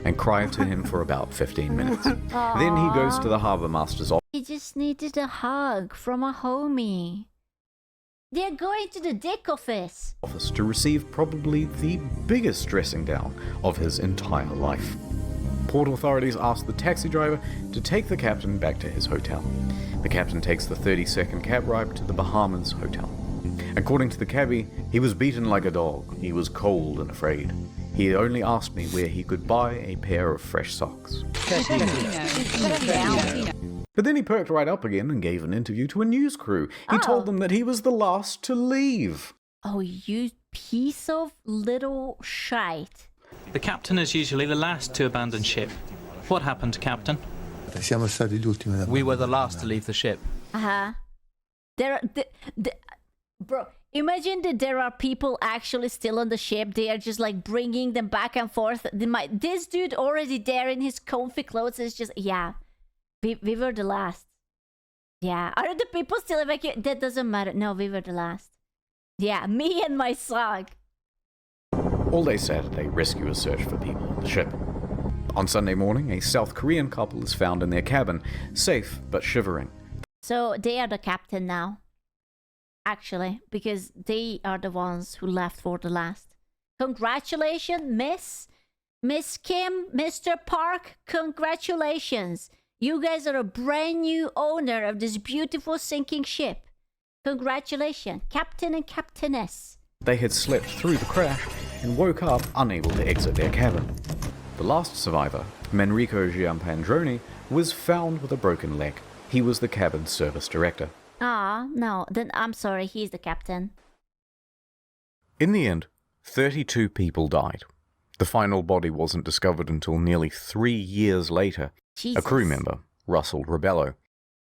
D: and cries to him for about 15 minutes. Then he goes to the harbour master's office.
A: He just needed a hug from a homie. They're going to the deck office
D: To receive probably the biggest dressing down of his entire life. Port authorities ask the taxi driver to take the captain back to his hotel. The captain takes the 30-second cab ride to the Bahamas hotel. According to the cabbie, he was beaten like a dog. He was cold and afraid. He only asked me where he could buy a pair of fresh socks. But then he perked right up again and gave an interview to a news crew. He told them that he was the last to leave.
A: Oh, you piece of little shite.
I: The captain is usually the last to abandon ship. What happened, Captain?
J: We were the last to leave the ship.
A: Bro, Imagine that there are people actually still on the ship. They are just like bringing them back and forth. This dude already there in his comfy clothes is just, yeah, we were the last. Yeah, are the people still evacuated? That doesn't matter. No, we were the last. Yeah, me and my sock.
B: All day Saturday, rescuers search for people on the ship. On Sunday morning, a South Korean couple is found in their cabin, safe but shivering.
A: So they are the captain now. Actually, because they are the ones who left for the last. Congratulations, Miss Kim, Mr. Park, congratulations. You guys are a brand new owner of this beautiful sinking ship. Congratulations, Captain and Captainess.
B: They had slept through the crash and woke up unable to exit their cabin. The last survivor, Manrico Giampandroni, was found with a broken leg. He was the cabin's service director.
A: Ah, no, then I'm sorry, he's the captain.
B: In the end, 32 people died. The final body wasn't discovered until nearly 3 years later.
A: Jesus.
B: A crew member, Russell Rebello,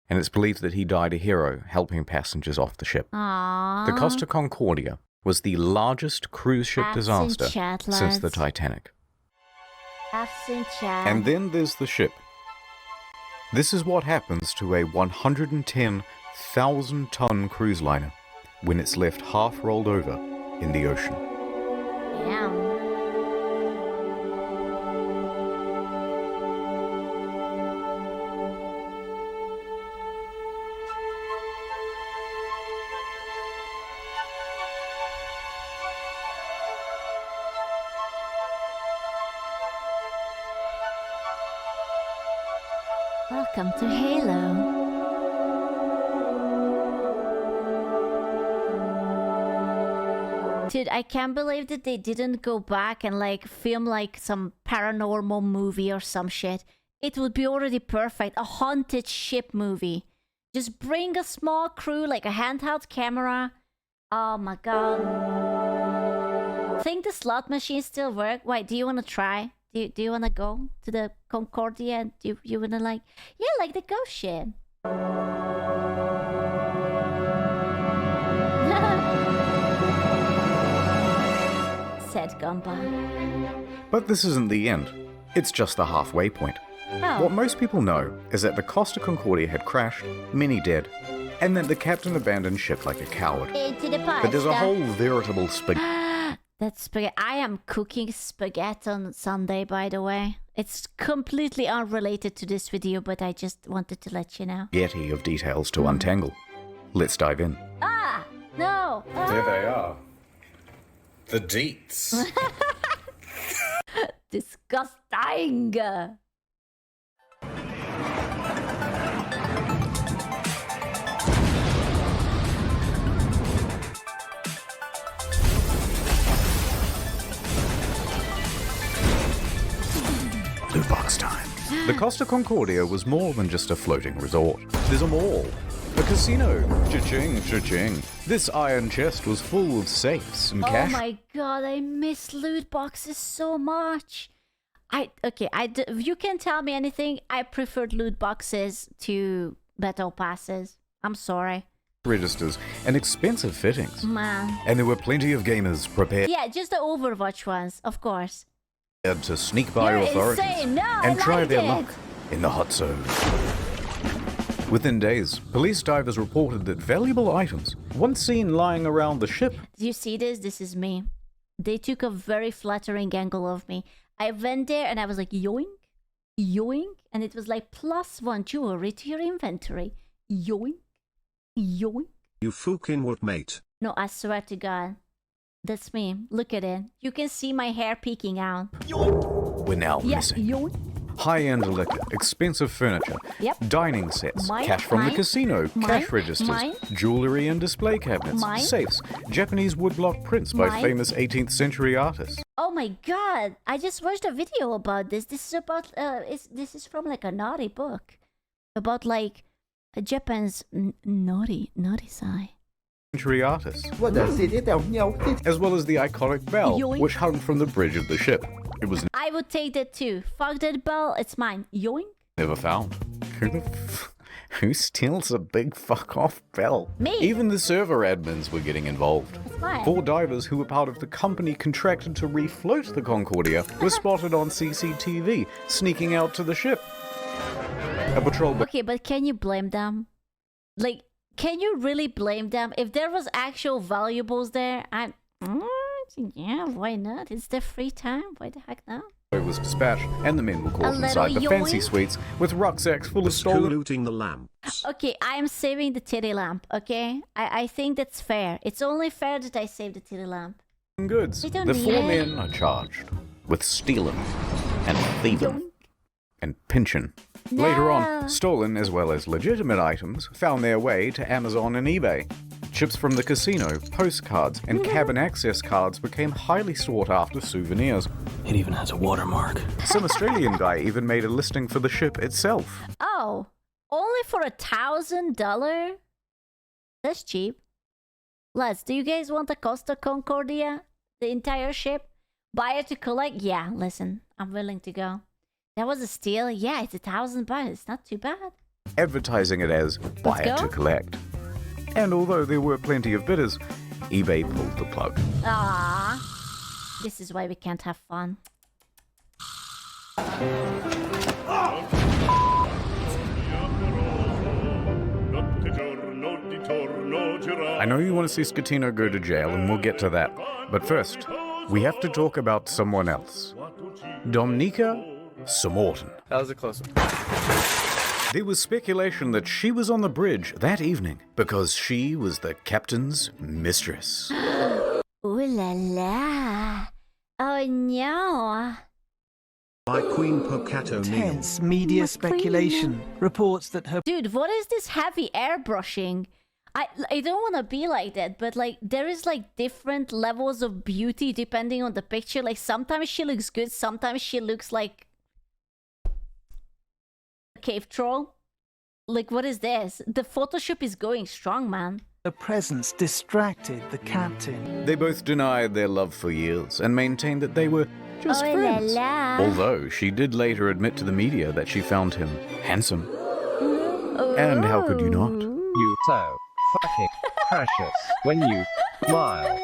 B: and it's believed that he died a hero helping passengers off the ship.
A: Aww.
B: The Costa Concordia was the largest cruise ship disaster since the Titanic. And then there's the ship. This is what happens to a 110,000-ton cruise liner when it's left half rolled over in the ocean.
A: Damn. Welcome to Halo. Dude, I can't believe that they didn't go back and like film like some paranormal movie or some shit. It would be already perfect. A haunted ship movie. Just bring a small crew, like a handheld camera. Oh my god. Think the slot machines still work? Wait, do you want to try? Do you want to go to the Concordia? Do you want to like... Yeah, like the ghost ship. Said Gumba.
B: But this isn't the end. It's just the halfway point.
A: Oh.
B: What most people know is that the Costa Concordia had crashed, many dead, and that the captain abandoned ship like a coward.
A: Into the pasta.
B: But there's a whole veritable spaghetti.
A: That's spaghetti. I am cooking spaghetti on Sunday, by the way. It's completely unrelated to this video, but I just wanted to let you know.
B: Of details to untangle. Let's dive in.
A: Ah! No! Ah.
B: There they are. The deets.
A: Disgusting!
B: Loot box time. The Costa Concordia was more than just a floating resort. There's a mall, a casino, cha-ching, cha-ching. This iron chest was full of safes and cash.
A: Oh my god, I miss loot boxes so much. If you can tell me anything, I preferred loot boxes to battle passes. I'm sorry.
B: Registers and expensive fittings.
A: Man.
B: And there were plenty of gamers prepared
A: Yeah, just the Overwatch ones, of course.
B: to sneak by
A: You're
B: authorities
A: insane. No,
B: and
A: I
B: try
A: like
B: their
A: it.
B: luck in the hot zone. Within days, police divers reported that valuable items, once seen lying around the ship,
A: Do you see this? This is me. They took a very flattering angle of me. I went there and I was like, yoink, yoink. And it was like +1 jewelry to your inventory. Yoink, yoink.
C: You fucking would, mate.
A: No, I swear to God. That's me. Look at it. You can see my hair peeking out.
B: were now missing.
A: Yoink.
B: High-end liquor, expensive furniture,
A: Yep.
B: dining sets,
A: Mine,
B: cash from
A: mine,
B: the casino,
A: mine,
B: cash registers,
A: mine.
B: jewellery and display cabinets,
A: Mine.
B: safes, Japanese woodblock prints by
A: Mine.
B: famous 18th century artists.
A: Oh my God! I just watched a video about this. This is about this is from like a naughty book about like Japan's naughty side.
B: Century artists, as well as the iconic bell,
A: Yoink.
B: which hung from the bridge of the ship. It was
A: I would take that too. Fuck that bell. It's mine. Yoink.
B: never found.
D: Who steals a big fuck off bell?
A: Me.
D: Even the server admins were getting involved.
A: That's fine.
D: 4 divers who were part of the company contracted to refloat the Concordia were spotted on CCTV, sneaking out to the ship. A patrol
A: Okay, but can you blame them? Like, can you really blame them? If there was actual valuables there, yeah, why not? It's their free time. Why the heck not?
D: was dispatched, and the men were
A: A
D: caught
A: little
D: inside the fancy
A: yoink.
D: suites with rucksacks full of
C: Who
D: stolen
C: looting the lamps?
A: Okay, I am saving the titty lamp, okay? I think that's fair. It's only fair that I save the titty lamp.
D: goods.
A: We don't
D: The
A: need
D: 4
A: it.
D: men are charged with stealing and thieving and pinching. Later on,
A: No.
D: stolen as well as legitimate items found their way to Amazon and eBay. Chips from the casino, postcards, and cabin access cards became highly sought after souvenirs.
F: It even has a watermark.
D: Some Australian guy even made a listing for the ship itself.
A: Oh, only for $1,000? That's cheap. Lads, do you guys want the Costa Concordia? The entire ship? Buyer to collect? Yeah, listen, I'm willing to go. That was a steal? Yeah, it's $1,000. It's not too bad.
D: Advertising it as buy it
A: go.
D: to collect. And although there were plenty of bidders, eBay pulled the plug.
A: Ah, this is why we can't have fun.
D: I know you want to see Scatino go to jail, and we'll get to that. But first, we have to talk about someone else. Domnica Samorton.
J: That was a close one.
D: There was speculation that she was on the bridge that evening because she was the captain's mistress.
A: Ooh la la. Oh no.
C: By Queen Pocat O'Neill.
K: Tense media speculation reports that her
A: Dude, what is this heavy airbrushing? I don't want to be like that, but like there is like different levels of beauty depending on the picture. Like sometimes she looks good, sometimes she looks like a cave troll. Like what is this? The Photoshop is going strong, man.
K: presence distracted the captain.
D: They both denied their love for years and maintained that they were just
A: Oh la
D: friends.
A: la.
D: Although she did later admit to the media that she found him handsome. And how could you not?
L: You so fucking precious when you smile.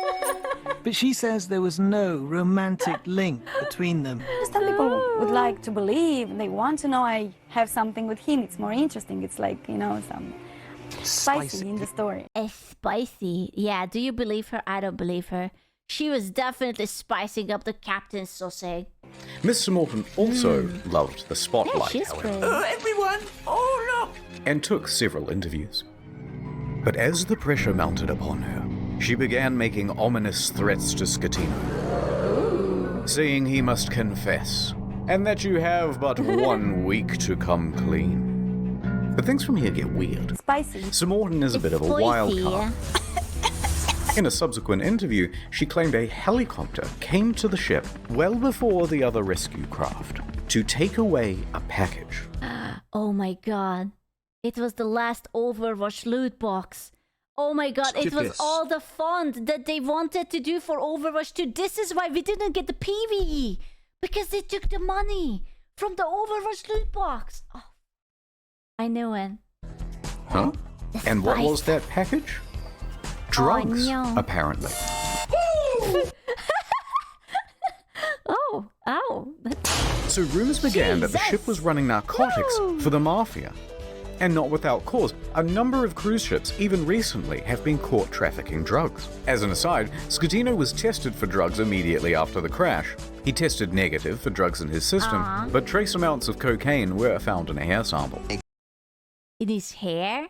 K: But she says there was no romantic link between them.
M: Some people would like to believe, they want to know I have something with him. It's more interesting. It's like, you know, some spicy in the story.
A: Spicy. Yeah, do you believe her? I don't believe her. She was definitely spicing up the captain's sausage.
D: Miss Samorton also loved the
A: Yeah,
D: spotlight,
A: she's
D: however,
A: great.
K: Everyone! Oh no!
D: and took several interviews. But as the pressure mounted upon her, she began making ominous threats to Scatino, saying he must confess, and that you have but 1 week to come clean. But things from here get weird.
M: Spicy.
D: Samorton is a bit of a wild card. In a subsequent interview, she claimed a helicopter came to the ship well before the other rescue craft to take away a package.
A: Oh my god. It was the last Overwatch loot box. Oh my god, it was
C: Stupid.
A: all the fun that they wanted to do for Overwatch 2. This is why we didn't get the PvE. Because they took the money from the Overwatch loot box. Oh, I knew it.
D: Huh? And what was that package? Drugs,
A: no.
D: apparently.
A: Oh, ow.
D: So rumors began that the
A: Jesus.
D: ship was running narcotics
A: No.
D: for the mafia. And not without cause. A number of cruise ships, even recently, have been caught trafficking drugs. As an aside, Scatino was tested for drugs immediately after the crash. He tested negative for drugs in his system, but trace amounts of cocaine were found in a hair sample.
A: In his hair?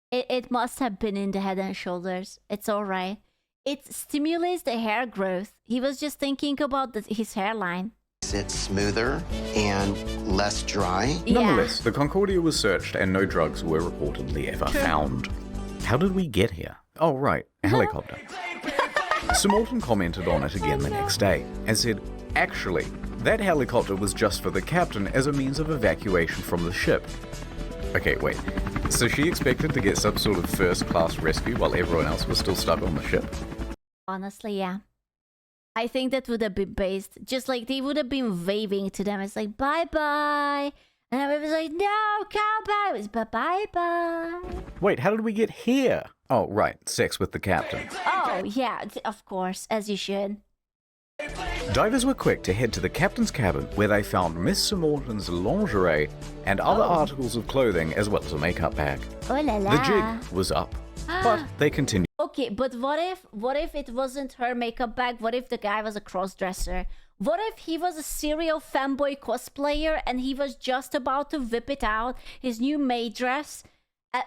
A: It must have been in the Head and Shoulders. It's alright. It stimulates the hair growth. He was just thinking about his hairline.
N: It's smoother and less dry.
D: Nonetheless, the Concordia was searched and no drugs were reportedly ever found. How did we get here? Oh, right, a helicopter. Samorton commented on it again the next day and said, actually, that helicopter was just for the captain as a means of evacuation from the ship. Okay, wait. So she expected to get some sort of first-class rescue while everyone else was still stuck on the ship?
A: Honestly, yeah. I think that would have been based, just like they would have been waving to them. It's like, bye-bye. And I was like, no, come back. It was bye-bye.
D: Wait, how did we get here? Oh, right, sex with the captain.
A: Oh, yeah, of course, as you should.
D: Divers were quick to head to the captain's cabin, where they found Miss Sir Morton's lingerie and other articles of clothing, as well as a makeup bag.
A: Oh la la.
D: The jig was up, but they continued.
A: Okay, but what if it wasn't her makeup bag? What if the guy was a cross-dresser? What if he was a serial fanboy cosplayer and he was just about to whip it out, his new maid dress,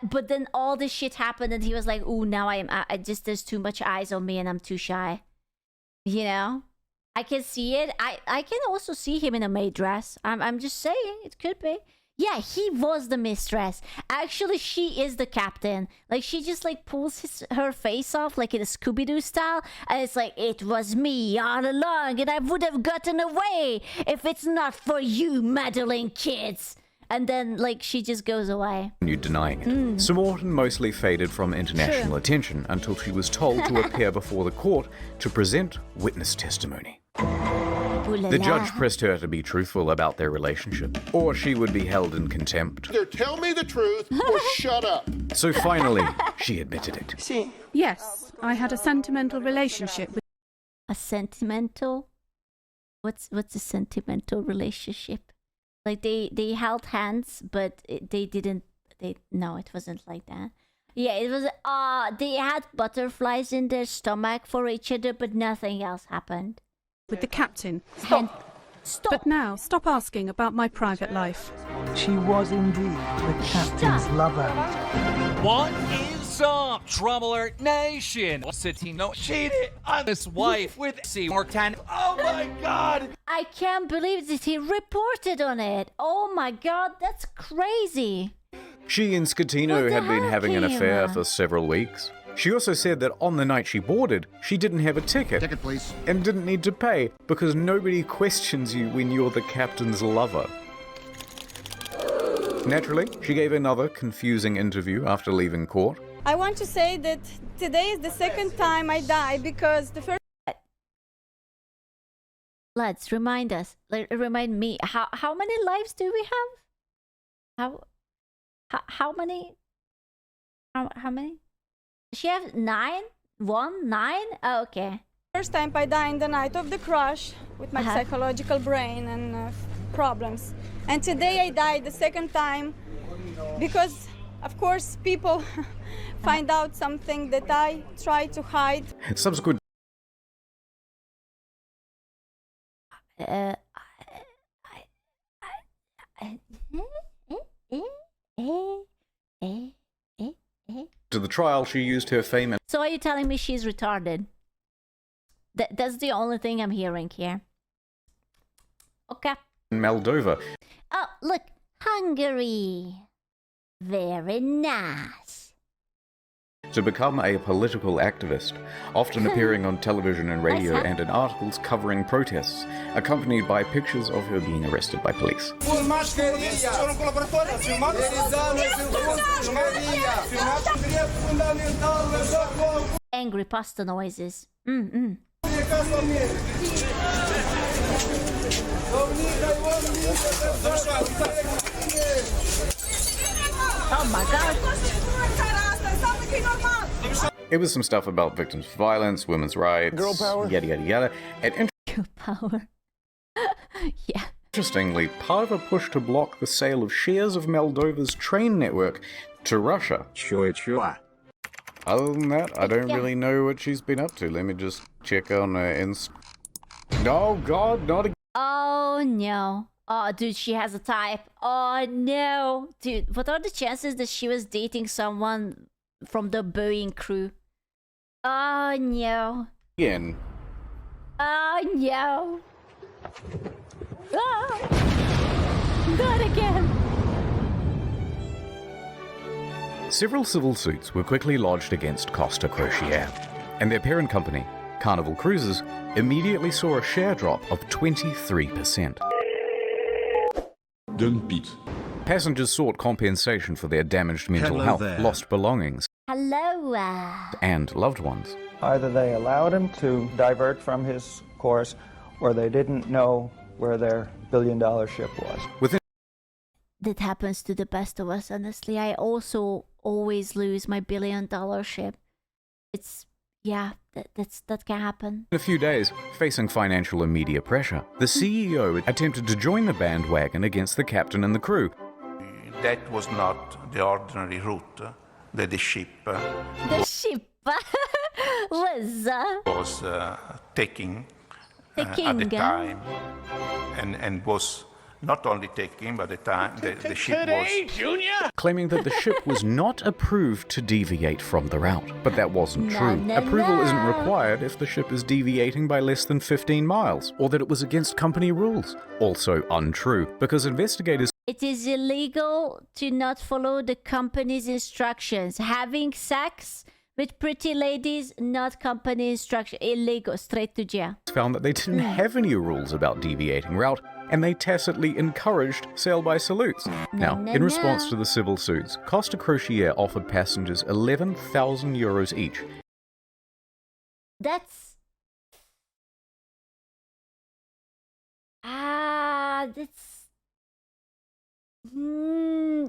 A: but then all this shit happened and he was like, ooh, now I just, there's too much eyes on me and I'm too shy. You know? I can see it. I can also see him in a maid dress. I'm just saying, it could be. Yeah, he was the mistress. Actually, she is the captain. Like, she just, like, pulls her face off, like in a Scooby-Doo style. And it's like, it was me all along, and I would have gotten away if it's not for you meddling kids. And then, like, she just goes away.
D: You denying it. Sir Morton mostly faded from international attention until she was told to appear before the court to present witness testimony. The judge pressed her to be truthful about their relationship, or she would be held in contempt.
J: Either tell me the truth or shut up.
D: So finally, she admitted it.
O: Yes, I had a sentimental relationship with...
A: A sentimental? What's a sentimental relationship? Like they held hands, but they didn't. No, it wasn't like that. Yeah, it was. They had butterflies in their stomach for each other, but nothing else happened.
O: With the captain.
A: Stop.
O: But now, stop asking about my private life.
K: She was indeed the captain's lover.
P: What is up, Trouble Alert Nation? Satino cheated on his wife with Seymour 10. Oh my god!
A: I can't believe that he reported on it. Oh my god, that's crazy.
D: She and Scatino had been having an affair for several weeks. She also said that on the night she boarded, she didn't have a ticket.
J: Ticket, please.
D: And didn't need to pay, because nobody questions you when you're the captain's lover. Naturally, she gave another confusing interview after leaving court.
H: I want to say that today is the second time I died because the first...
A: Lads, remind me, how many lives do we have? How many? How many? She has 9? 9? Oh, okay.
H: First time I died in the night of the crash with my psychological brain and problems. And today I died the second time because, of course, people find out something that I try to hide.
D: Subsequent. To the trial, she used her fame and...
A: So are you telling me she's retarded? That's the only thing I'm hearing here. Okay.
D: Moldova.
A: Oh, look. Hungary. Very nice.
D: To become a political activist, often appearing on television and radio and in articles covering protests, accompanied by pictures of her being arrested by police.
A: Angry pasta noises. Oh my god.
D: It was some stuff about victims of violence, women's rights,
J: Girl power,
D: yada yada yada. And
A: girl power. Yeah.
D: Interestingly, part of a push to block the sale of shares of Moldova's train network to Russia.
C: Sure.
D: Other than that, I don't really know what she's been up to. Let me just check on her Oh god, not again.
A: Oh no. Oh, dude, she has a type. Oh no. Dude, what are the chances that she was dating someone from the Boeing crew? Oh no.
D: Again.
A: Oh no. Oh. Not again.
D: Several civil suits were quickly lodged against Costa Crociere, and their parent company, Carnival Cruises, immediately saw a share drop of 23%.
Q: Dump it.
D: Passengers sought compensation for their damaged mental health, lost belongings,
A: Hello.
D: and loved ones.
R: Either they allowed him to divert from his course, or they didn't know where their billion-dollar ship was.
D: Within
A: that happens to the best of us, honestly. I also always lose my $1 billion ship. It's, yeah, that can happen.
D: In a few days, facing financial and media pressure, the CEO attempted to join the bandwagon against the captain and the crew.
Q: That was not the ordinary route that the ship was taking at the time, and was not only taking, but the time the ship was
D: claiming that the ship was not approved to deviate from the route. But that wasn't true. Approval isn't required if the ship is deviating by less than 15 miles, or that it was against company rules. Also untrue, because investigators...
A: It is illegal to not follow the company's instructions. Having sex with pretty ladies, not company instruction. Illegal, straight to jail.
D: Found that they didn't have any rules about deviating route, and they tacitly encouraged sail-by salutes. Now, in response to the civil suits, Costa Crociere offered passengers 11,000 euros each.
A: That's...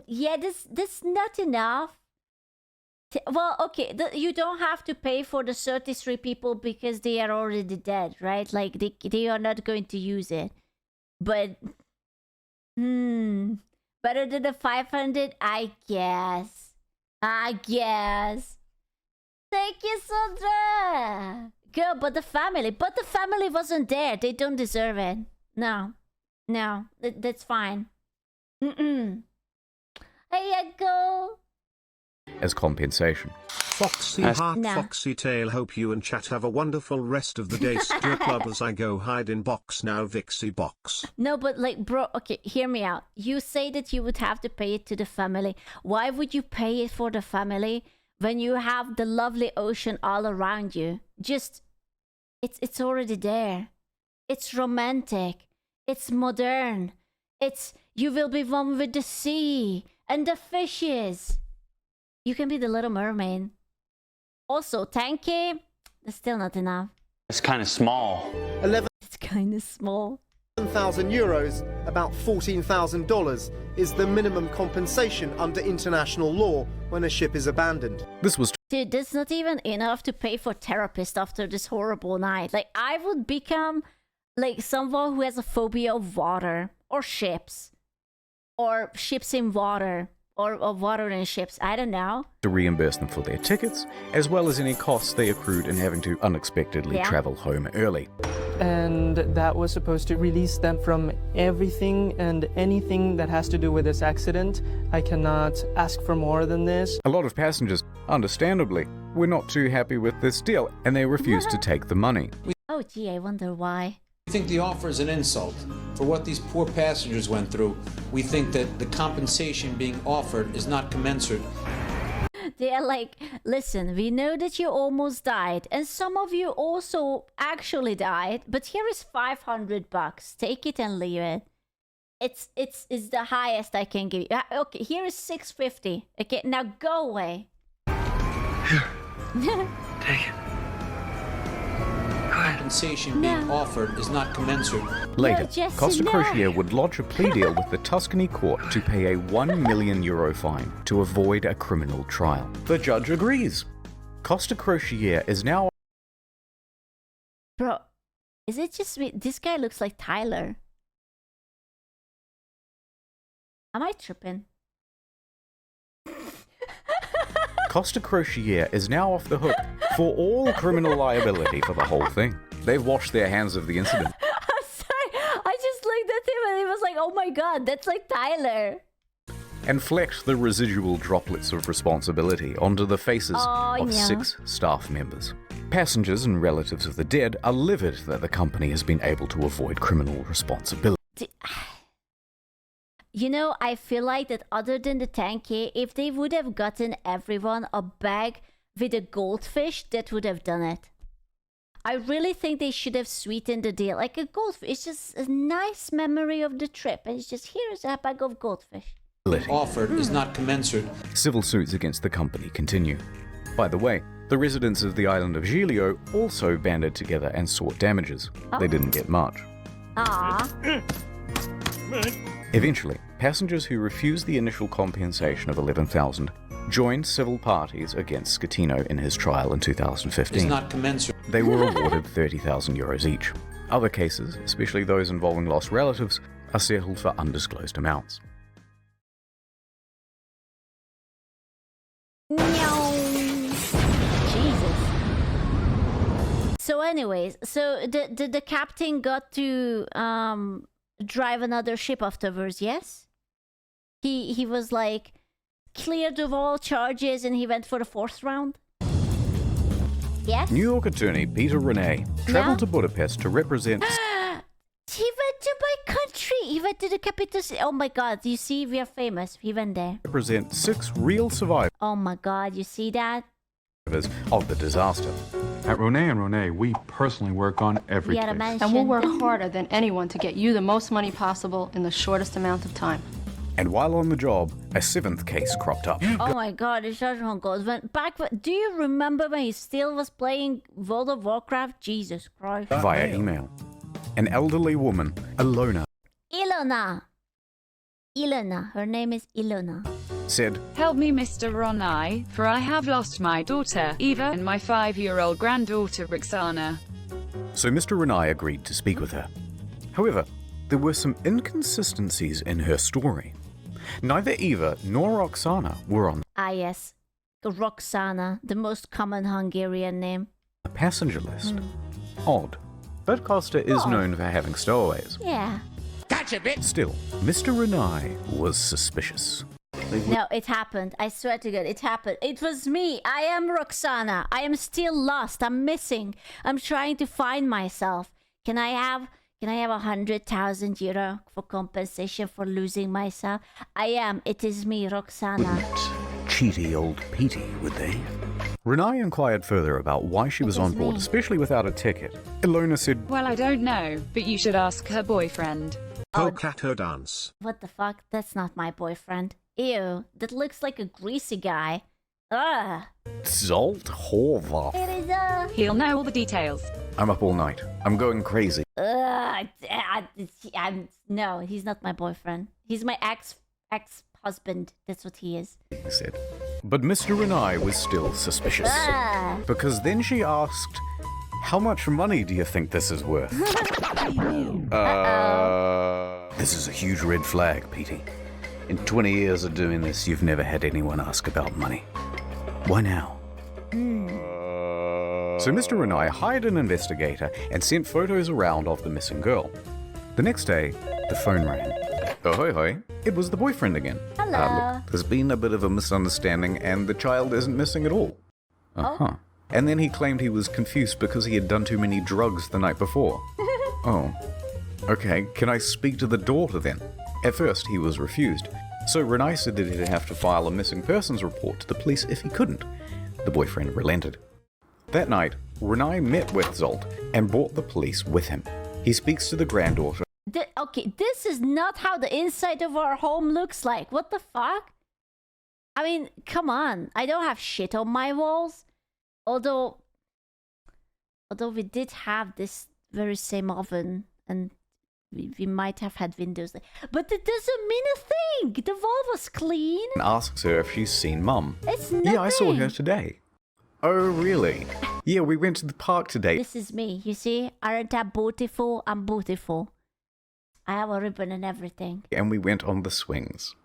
A: yeah, that's not enough. Well, okay, you don't have to pay for the 33 people because they are already dead, right? Like, they are not going to use it. But, better than the 500? I guess. Thank you, Sandra! Girl, but the family wasn't there. They don't deserve it. No, that's fine. Here you go.
D: As compensation.
C: Foxy heart, foxy tail, hope you and chat have a wonderful rest of the day. Strip club as I go hide in box now, Vixie box.
A: No, but like, bro, okay, hear me out. You say that you would have to pay it to the family. Why would you pay it for the family when you have the lovely ocean all around you? Just, it's already there. It's romantic. It's modern. It's, you will be one with the sea and the fishes. You can be the Little Mermaid. Also, 10K, that's still not enough.
S: It's kind of small.
A: It's kind of small.
T: 11,000 euros, about $14,000, is the minimum compensation under international law when a ship is abandoned.
D: This was...
A: Dude, that's not even enough to pay for therapist after this horrible night. Like, I would become, like, someone who has a phobia of water, or ships in water. Or water in ships, I don't know.
D: To reimburse them for their tickets, as well as any costs they accrued in having to unexpectedly travel home early.
U: And that was supposed to release them from everything and anything that has to do with this accident. I cannot ask for more than this.
D: A lot of passengers, understandably, were not too happy with this deal, and they refused to take the money.
A: Oh gee, I wonder why.
F: We think the offer is an insult. For what these poor passengers went through, we think that the compensation being offered is not commensurate.
A: They are like, listen, we know that you almost died, and some of you also actually died, but here is $500. Take it and leave it. It's the highest I can give you. Okay, here is $650. Okay, now go away.
F: Here, take it. Compensation being offered is not commensurate.
D: Later, Costa Crociere would lodge a plea deal with the Tuscany court to pay a €1 million fine to avoid a criminal trial. The judge agrees. Costa Crociere is now...
A: Bro, is it just me? This guy looks like Tyler. Am I tripping?
D: Costa Crociere is now off the hook for all criminal liability for the whole thing. They've washed their hands of the incident.
A: I'm sorry, I just looked at him and he was like, oh my god, that's like Tyler.
D: And flexed the residual droplets of responsibility onto the faces of 6 staff members. Passengers and relatives of the dead are livid that the company has been able to avoid criminal responsibility.
A: You know, I feel like that other than the 10K, if they would have gotten everyone a bag with a goldfish, that would have done it. I really think they should have sweetened the deal. Like a goldfish, it's just a nice memory of the trip. And it's just, here's a bag of goldfish.
F: Offered is not commensurate.
D: Civil suits against the company continue. By the way, the residents of the island of Giglio also banded together and sought damages. They didn't get much.
A: Aww.
D: Eventually, passengers who refused the initial compensation of $11,000 joined civil parties against Scatino in his trial in 2015.
E: Is not commensurate.
D: They were awarded €30,000 each. Other cases, especially those involving lost relatives, are settled for undisclosed amounts.
A: Jesus. So anyways, so the captain got to drive another ship afterwards, yes? He was like cleared of all charges and he went for the 4th round? Yes?
D: New York attorney Peter Renee traveled to Budapest to represent...
A: He went to my country! He went to the capital city. Oh my god, you see, we are famous. He went there.
D: ...represent 6 real survivors
A: Oh my god, you see that?
D: of the disaster.
V: At Ronet & Ronet, we personally work on every
A: We had a
V: case.
A: mansion.
W: And we'll work harder than anyone to get you the most money possible in the shortest amount of time.
D: And while on the job, a 7th case cropped up.
A: Oh my god, the judgment goes. Do you remember when he still was playing World of Warcraft? Jesus Christ.
D: Via email. An elderly woman, Ilona,
A: Ilona, her name is Ilona,
D: said,
X: "Help me, Mr. Ronai, for I have lost my daughter, Eva, and my 5-year-old granddaughter, Roxana."
D: So Mr. Renai agreed to speak with her. However, there were some inconsistencies in her story. Neither Eva nor Roxana were on
A: yes, Roxana, the most common Hungarian name.
D: the passenger list. Odd. But Costa is known for having stowaways.
A: Yeah.
D: Gotcha, bitch! Still, Mr. Renai was suspicious.
A: No, it happened. I swear to God, it happened. It was me. I am Roxana. I am still lost. I'm missing. I'm trying to find myself. Can I have €100,000 for compensation for losing myself? I am. It is me, Roxana.
D: Cheaty old Petey, would they? Renai inquired further about why she was on board, especially without a ticket. Ilona said,
X: "Well, I don't know, but you should ask her boyfriend."
C: Poke at her dance.
A: What the fuck? That's not my boyfriend. Ew, that looks like a greasy guy. Ugh.
D: Zolt Horvath.
A: It is
X: He'll know all the details.
D: I'm up all night. I'm going crazy.
A: No, he's not my boyfriend. He's my ex-husband. That's what he is.
D: He said. But Mr. Renai was still suspicious. Because then she asked, "How much money do you think this is worth?" This is a huge red flag, Petey. In 20 years of doing this, you've never had anyone ask about money. Why now? So Mr. Renai hired an investigator and sent photos around of the missing girl. The next day, the phone rang. Oh, hoi hoi. It was the boyfriend again.
A: Hello.
D: Look, there's been a bit of a misunderstanding and the child isn't missing at all. Uh-huh. And then he claimed he was confused because he had done too many drugs the night before. Oh. Okay, can I speak to the daughter then? At first, he was refused. So Renai said that he'd have to file a missing persons report to the police if he couldn't. The boyfriend relented. That night, Renai met with Zolt and brought the police with him. He speaks to the granddaughter.
A: Okay, this is not how the inside of our home looks like. What the fuck? I mean, come on. I don't have shit on my walls. Although we did have this very same oven and we might have had windows there. But it doesn't mean a thing. The wall was clean.
D: And asks her if she's seen Mum.
A: It's nothing.
D: Yeah, I saw her today. Oh, really? Yeah, we went to the park today.
A: This is me, you see? Aren't I beautiful? I'm beautiful. I have a ribbon and everything.
D: And we went on the swings.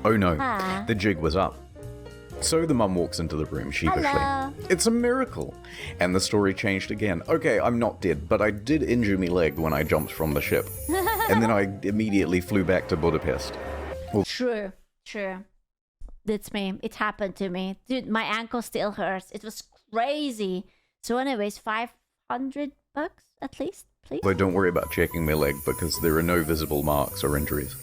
D: Oh no, the jig was up. So the mum walks into the room sheepishly.
A: Hello.
D: It's a miracle. And the story changed again. Okay, I'm not dead, but I did injure my leg when I jumped from the ship. And then I immediately flew back to Budapest. Well,
A: True. That's me. It happened to me. Dude, my ankle still hurts. It was crazy. So anyways, $500 at least, please.
D: Although don't worry about checking my leg because there are no visible marks or injuries.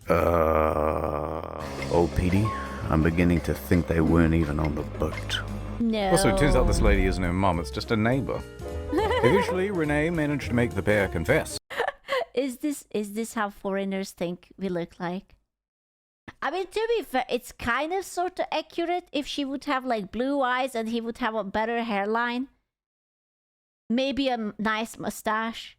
D: Oh, Petey, I'm beginning to think they weren't even on the boat.
A: No.
D: Also, it turns out this lady isn't her mum, it's just a neighbor. Eventually, Renee managed to make the pair confess.
A: Is this how foreigners think we look like? I mean, to be fair, it's kind of sort of accurate. If she would have like blue eyes and he would have a better hairline, maybe a nice mustache,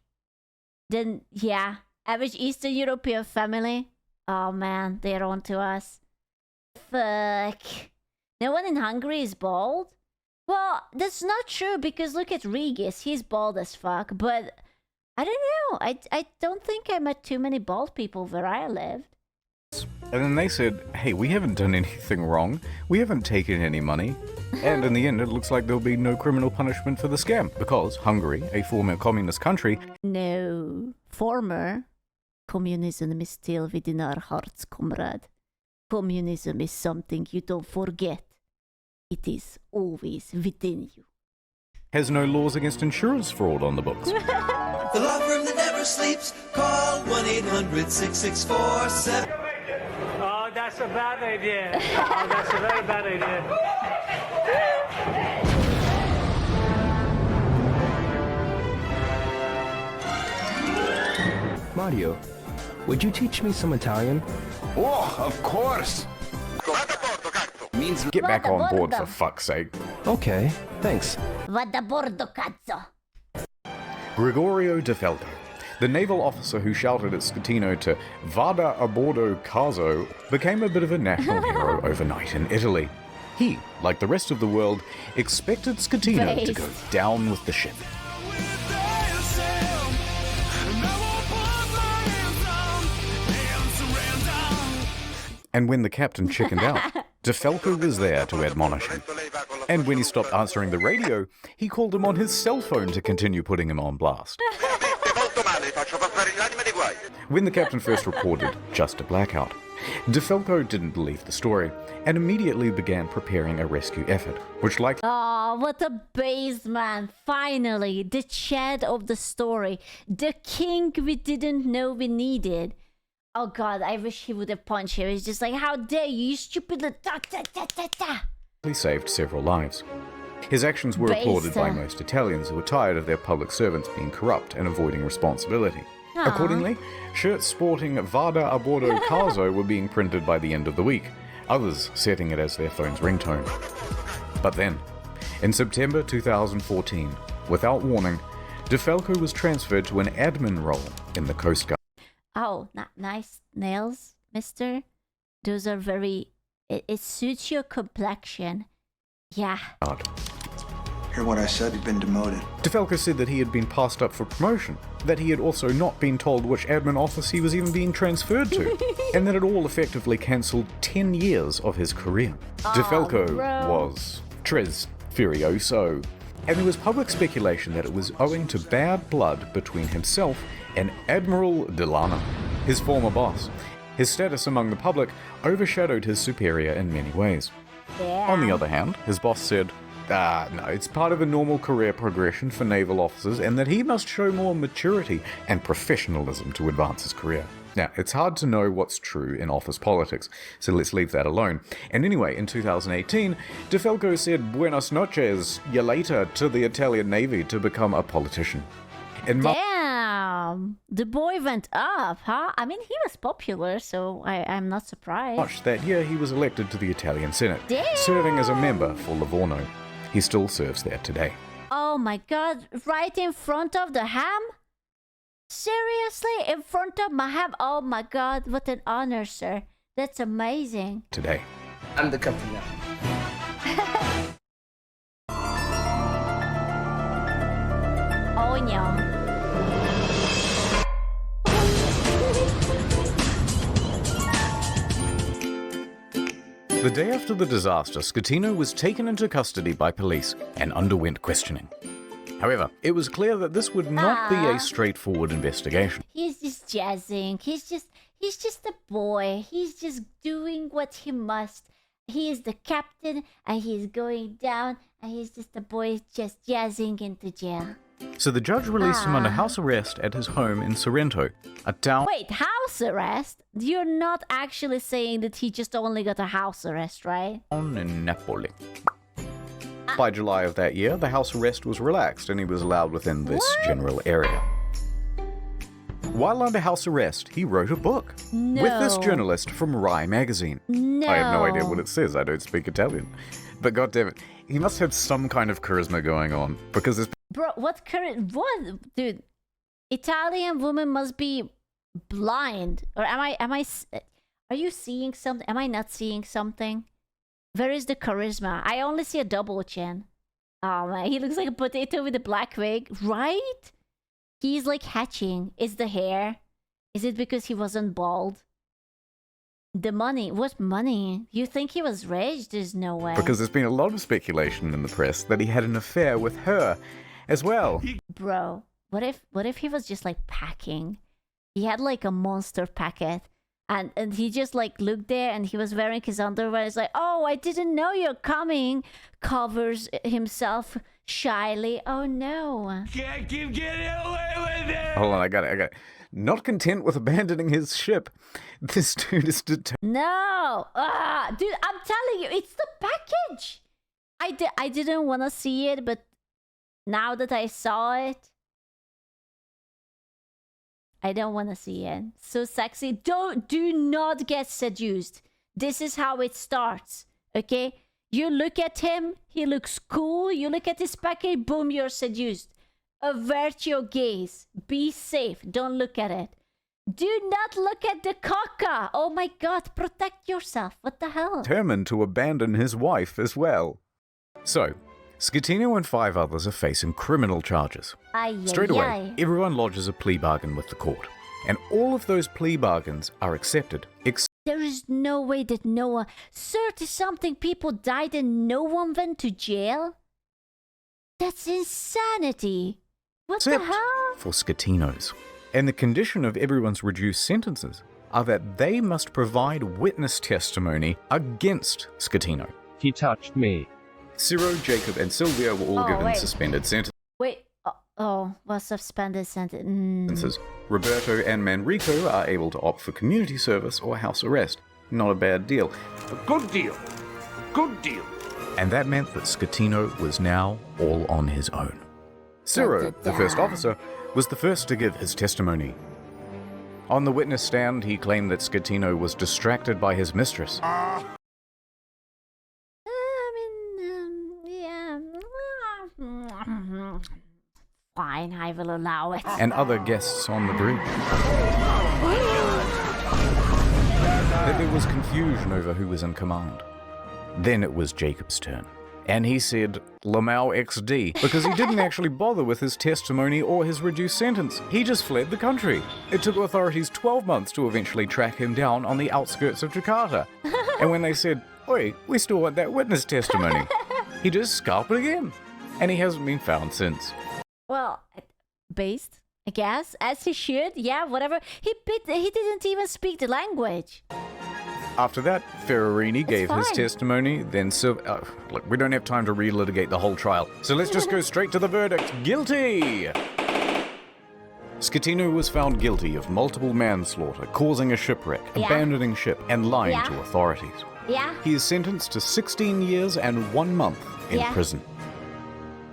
A: then yeah, average Eastern European family. Oh man, they're on to us. Fuck. No one in Hungary is bald? Well, that's not true because look at Regis. He's bald as fuck, but I don't know. I don't think I met too many bald people where I lived.
D: And then they said, hey, we haven't done anything wrong. We haven't taken any money. And in the end, it looks like there'll be no criminal punishment for the scam because Hungary, a former communist country...
A: No. Former. Communism is still within our hearts, comrade. Communism is something you don't forget. It is always within you.
D: ...has no laws against insurance fraud on the books.
B: The law firm that never sleeps. Call 1-800-6647.
E: Oh, that's a bad idea. Oh, that's a very bad idea.
G: Mario, would you teach me some Italian?
I: Oh, of course.
D: Means get back on board for fuck's sake.
G: Okay, thanks.
A: Vada bordo, cazzo.
D: Gregorio De Falco, the naval officer who shouted at Schettino to Vada a bordo caso, became a bit of a national hero overnight in Italy. He, like the rest of the world, expected Schettino to go down with the ship. And when the captain chickened out, De Falco was there to admonish him. And when he stopped answering the radio, he called him on his cell phone to continue putting him on blast. When the captain first reported just a blackout, De Falco didn't believe the story and immediately began preparing a rescue effort, which like...
A: Oh, what a base man. Finally, the Chad of the story. The king we didn't know we needed. Oh god, I wish he would have punched him. He's just like, how dare you stupid little...
D: He saved several lives. His actions were applauded by most Italians who were tired of their public servants being corrupt and avoiding responsibility.
A: Aww.
D: Accordingly, shirts sporting Vada a bordo caso were being printed by the end of the week, others setting it as their phone's ringtone. But then, in September 2014, without warning, De Falco was transferred to an admin role in the Coast Guard.
A: Oh, nice nails, mister. Those are very... It suits your complexion. Yeah.
Y: Hear what I said? You've been demoted.
D: De Falco said that he had been passed up for promotion, that he had also not been told which admin office he was even being transferred to, and that it all effectively cancelled 10 years of his career. De Falco was tres furioso, and there was public speculation that it was owing to bad blood between himself and Admiral Delano, his former boss. His status among the public overshadowed his superior in many ways.
A: Yeah.
D: On the other hand, his boss said, no, it's part of a normal career progression for naval officers and that he must show more maturity and professionalism to advance his career. Now, it's hard to know what's true in office politics, so let's leave that alone. And anyway, in 2018, De Falco said buenas noches, ya later, to the Italian Navy to become a politician.
A: Damn, the boy went up, huh? I mean, he was popular, so I'm not surprised.
D: March that year, he was elected to the Italian Senate,
A: Damn.
D: serving as a member for Livorno. He still serves there today.
A: Oh my god, right in front of the ham? Seriously? In front of my ham? Oh my god, what an honor, sir. That's amazing.
D: Today.
G: I'm the captain now.
A: Oh no.
D: The day after the disaster, Schettino was taken into custody by police and underwent questioning. However, it was clear that this would not be a straightforward investigation.
A: He's just jazzing. He's just a boy. He's just doing what he must. He is the captain and he's going down and he's just a boy just jazzing into jail.
D: So the judge released him under house arrest at his home in Sorrento, a town...
A: Wait, house arrest? You're not actually saying that he just only got a house arrest, right?
D: ...in Napoli. By July of that year, the house arrest was relaxed and he was allowed within this general area. While under house arrest, he wrote a book with this journalist from Rai magazine.
A: No.
D: I have no idea what it says, I don't speak Italian. But goddammit, he must have some kind of charisma going on, because this...
A: Bro, what current... What? Dude, Italian woman must be blind. Or am I... Are you seeing something? Am I not seeing something? Where is the charisma? I only see a double chin. Oh man, he looks like a potato with a black wig, right? He's like hatching. Is the hair? Is it because he wasn't bald? The money. What money? You think he was rich? There's no way.
D: Because there's been a lot of speculation in the press that he had an affair with her as well.
A: Bro, what if he was just like packing? He had like a monster packet. And he just like looked there and he was wearing his underwear. It's like, oh, I didn't know you're coming. Covers himself shyly. Oh no.
E: Can't keep getting away with it.
D: Hold on, I got it. Not content with abandoning his ship, this dude is determined.
A: No. Dude, I'm telling you, it's the package. I didn't want to see it, but now that I saw it, I don't want to see it. So sexy. Do not get seduced. This is how it starts. Okay? You look at him, he looks cool. You look at his package, boom, you're seduced. Avert your gaze. Be safe. Don't look at it. Do not look at the caca. Oh my god, protect yourself. What the hell?
D: Determined to abandon his wife as well. So, Schettino and 5 others are facing criminal charges. Straight away, everyone lodges a plea bargain with the court. And all of those plea bargains are accepted.
A: There is no way that Noah... 30-something people died and no one went to jail? That's insanity. What the hell?
D: For Schettino's. And the condition of everyone's reduced sentences are that they must provide witness testimony against Schettino.
G: He touched me.
D: Ciro, Jacob, and Silvia were all given suspended sentences.
A: Wait, well, suspended sentences.
D: Roberto and Manrico are able to opt for community service or house arrest. Not a bad deal.
I: A good deal. A good deal.
D: And that meant that Schettino was now all on his own. Ciro, the first officer, was the first to give his testimony. On the witness stand, he claimed that Schettino was distracted by his mistress.
A: Fine, I will allow it.
D: And other guests on the bridge. That there was confusion over who was in command. Then it was Jacob's turn. And he said, Lamau XD, because he didn't actually bother with his testimony or his reduced sentence. He just fled the country. It took authorities 12 months to eventually track him down on the outskirts of Jakarta. And when they said, oi, we still want that witness testimony, he just scalped again. And he hasn't been found since.
A: Well, based, I guess, as he should. Yeah, whatever. He didn't even speak the language.
D: After that, Ferrarini gave his testimony, then look, we don't have time to relitigate the whole trial, so let's just go straight to the verdict. Guilty! Schettino was found guilty of multiple manslaughter, causing a shipwreck, abandoning ship, and lying to authorities.
A: Yeah.
D: He is sentenced to 16 years and 1 month in prison.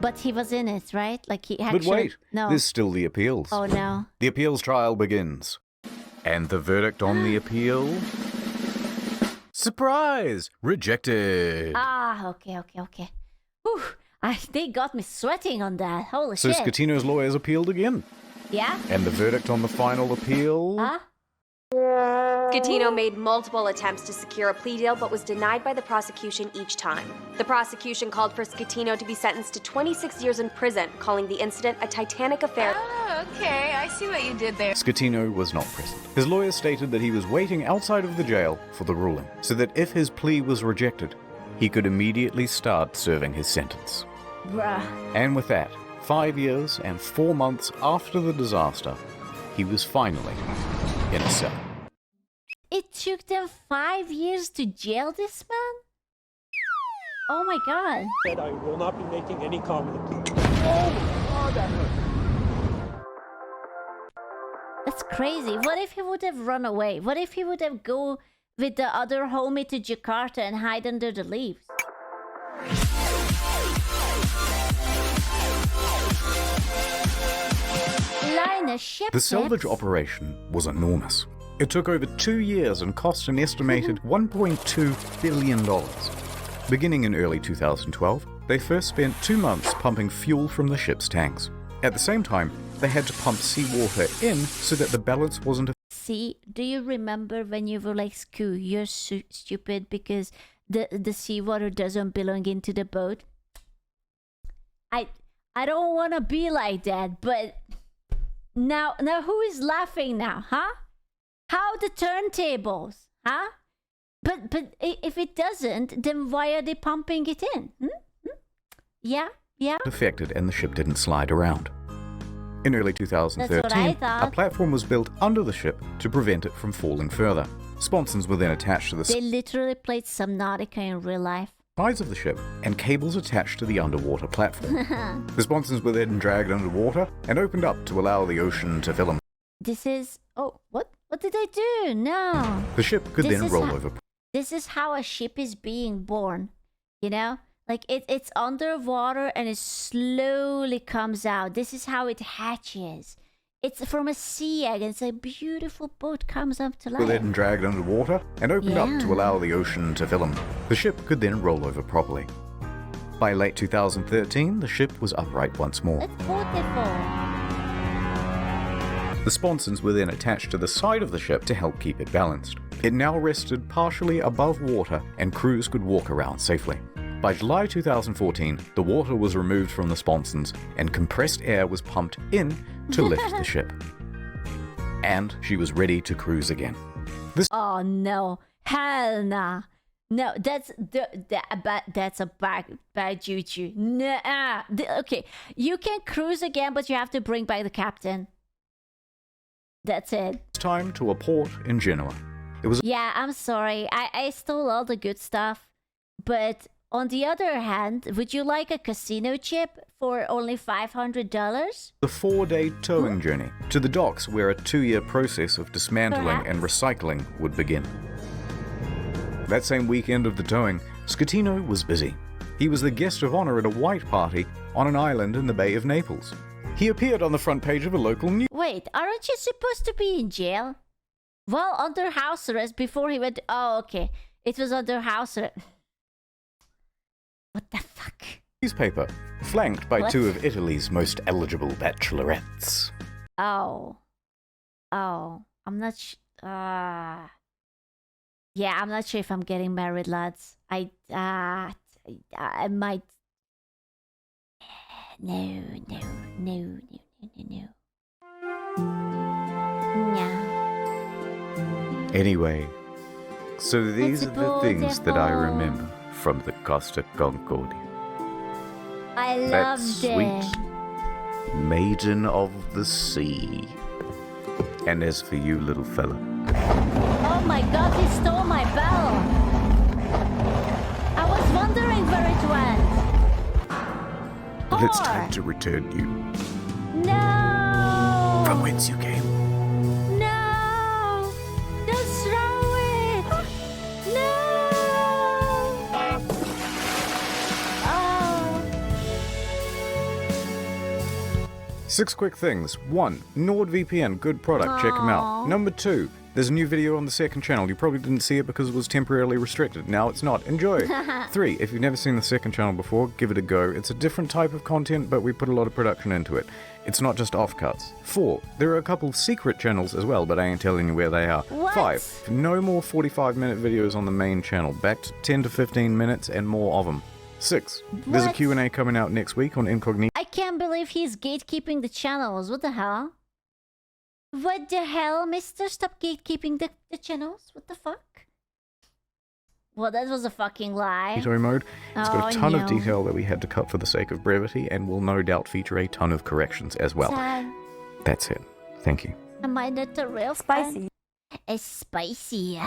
A: But he was in it, right? Like he actually...
D: But wait,
A: no.
D: There's still the appeals.
A: Oh no.
D: The appeals trial begins. And the verdict on the appeal... Surprise! Rejected.
A: Okay. Whew, they got me sweating on that. Holy
D: shit. So Schettino's lawyers appealed again.
A: Yeah?
D: And the verdict on the final appeal...
K: Schettino made multiple attempts to secure a plea deal but was denied by the prosecution each time. The prosecution called for Schettino to be sentenced to 26 years in prison, calling the incident a Titanic affair.
L: Oh, okay, I see what you did there.
D: Schettino was not present. His lawyer stated that he was waiting outside of the jail for the ruling, so that if his plea was rejected, he could immediately start serving his sentence.
A: Bruh.
D: And with that, 5 years and 4 months after the disaster, he was finally in a cell.
A: It took them 5 years to jail this man? Oh my god.
E: I will not be making any comment.
A: That's crazy. What if he would have run away? What if he would have go with the other homie to Jakarta and hide under the leaves?
D: The salvage operation was enormous. It took over 2 years and cost an estimated $1.2 billion. Beginning in early 2012, they first spent 2 months pumping fuel from the ship's tanks. At the same time, they had to pump seawater in so that the balance wasn't...
A: sea. Do you remember when you were like, "Screw, you're stupid because the seawater doesn't belong into the boat"? I don't want to be like that, but now who is laughing now, huh? How the turntables, huh? But if it doesn't, then why are they pumping it in? Yeah.
D: Affected, and the ship didn't slide around. In early 2013, a platform was built under the ship to prevent it from falling further. Sponsons were then attached to the
A: They literally played Subnautica in real life.
D: sides of the ship and cables attached to the underwater platform. The sponsons were then dragged underwater and opened up to allow the ocean to fill them.
A: This is... Oh, what? What did I do? No.
D: The ship could then roll over.
A: This is how a ship is being born, you know? Like, it's underwater and it slowly comes out. This is how it hatches. It's from a sea egg. It's a beautiful boat comes up to life.
D: Were then dragged underwater and opened up to allow the ocean to fill them. The ship could then roll over properly. By late 2013, the ship was upright once more.
A: That's beautiful.
D: The sponsons were then attached to the side of the ship to help keep it balanced. It now rested partially above water and crews could walk around safely. By July 2014, the water was removed from the sponsons and compressed air was pumped in to lift the ship. And she was ready to cruise again.
A: Oh no, hell nah. No, that's a bad juju. Nah. Okay, you can cruise again, but you have to bring back the captain. That's it.
D: It's time to a port in Genoa. It was
A: Yeah, I'm sorry. I stole all the good stuff. But on the other hand, would you like a casino chip for only $500?
D: a 4-day towing journey to the docks where a 2-year process of dismantling and recycling would begin. That same weekend of the towing, Scatino was busy. He was the guest of honor at a white party on an island in the Bay of Naples. He appeared on the front page of a local news.
A: Wait, aren't you supposed to be in jail? Well, under house arrest before he went... Oh, okay. It was under house arrest. What the fuck?
D: Newspaper, flanked by 2 of Italy's most eligible bachelorettes.
A: Oh. I'm not yeah, I'm not sure if I'm getting married, lads. I might... No.
D: Anyway, so these are the things that I remember from the Costa Concordia.
A: I
D: That
A: loved
D: sweet maiden of the sea. And as for you, little fella,
A: Oh my god, he stole my bell! I was wondering where it went.
D: well, it's time to return you
A: No!
D: from whence you came.
A: No! Don't throw it! No! Oh.
D: 6 quick things. 1. NordVPN, good product, check them out. Number 2. There's a new video on the second channel. You probably didn't see it because it was temporarily restricted. Now it's not. Enjoy. 3. If you've never seen the second channel before, give it a go. It's a different type of content, but we put a lot of production into it. It's not just offcuts. 4. There are a couple of secret channels as well, but I ain't telling you where they are.
A: What?
D: 5. No more 45-minute videos on the main channel. Back to 10 to 15 minutes and more of them. 6. There's a
A: What?
D: Q&A coming out next week on Incognito.
A: I can't believe he's gatekeeping the channels. What the hell? What the hell, mister? Stop gatekeeping the channels. What the fuck? Well, that was a fucking lie.
D: Mode. It's got a ton of
A: no.
D: detail that we had to cut for the sake of brevity and will no doubt feature a ton of corrections as well.
A: Sad.
D: That's it. Thank you.
A: Am I not a real spicy? It's spicy.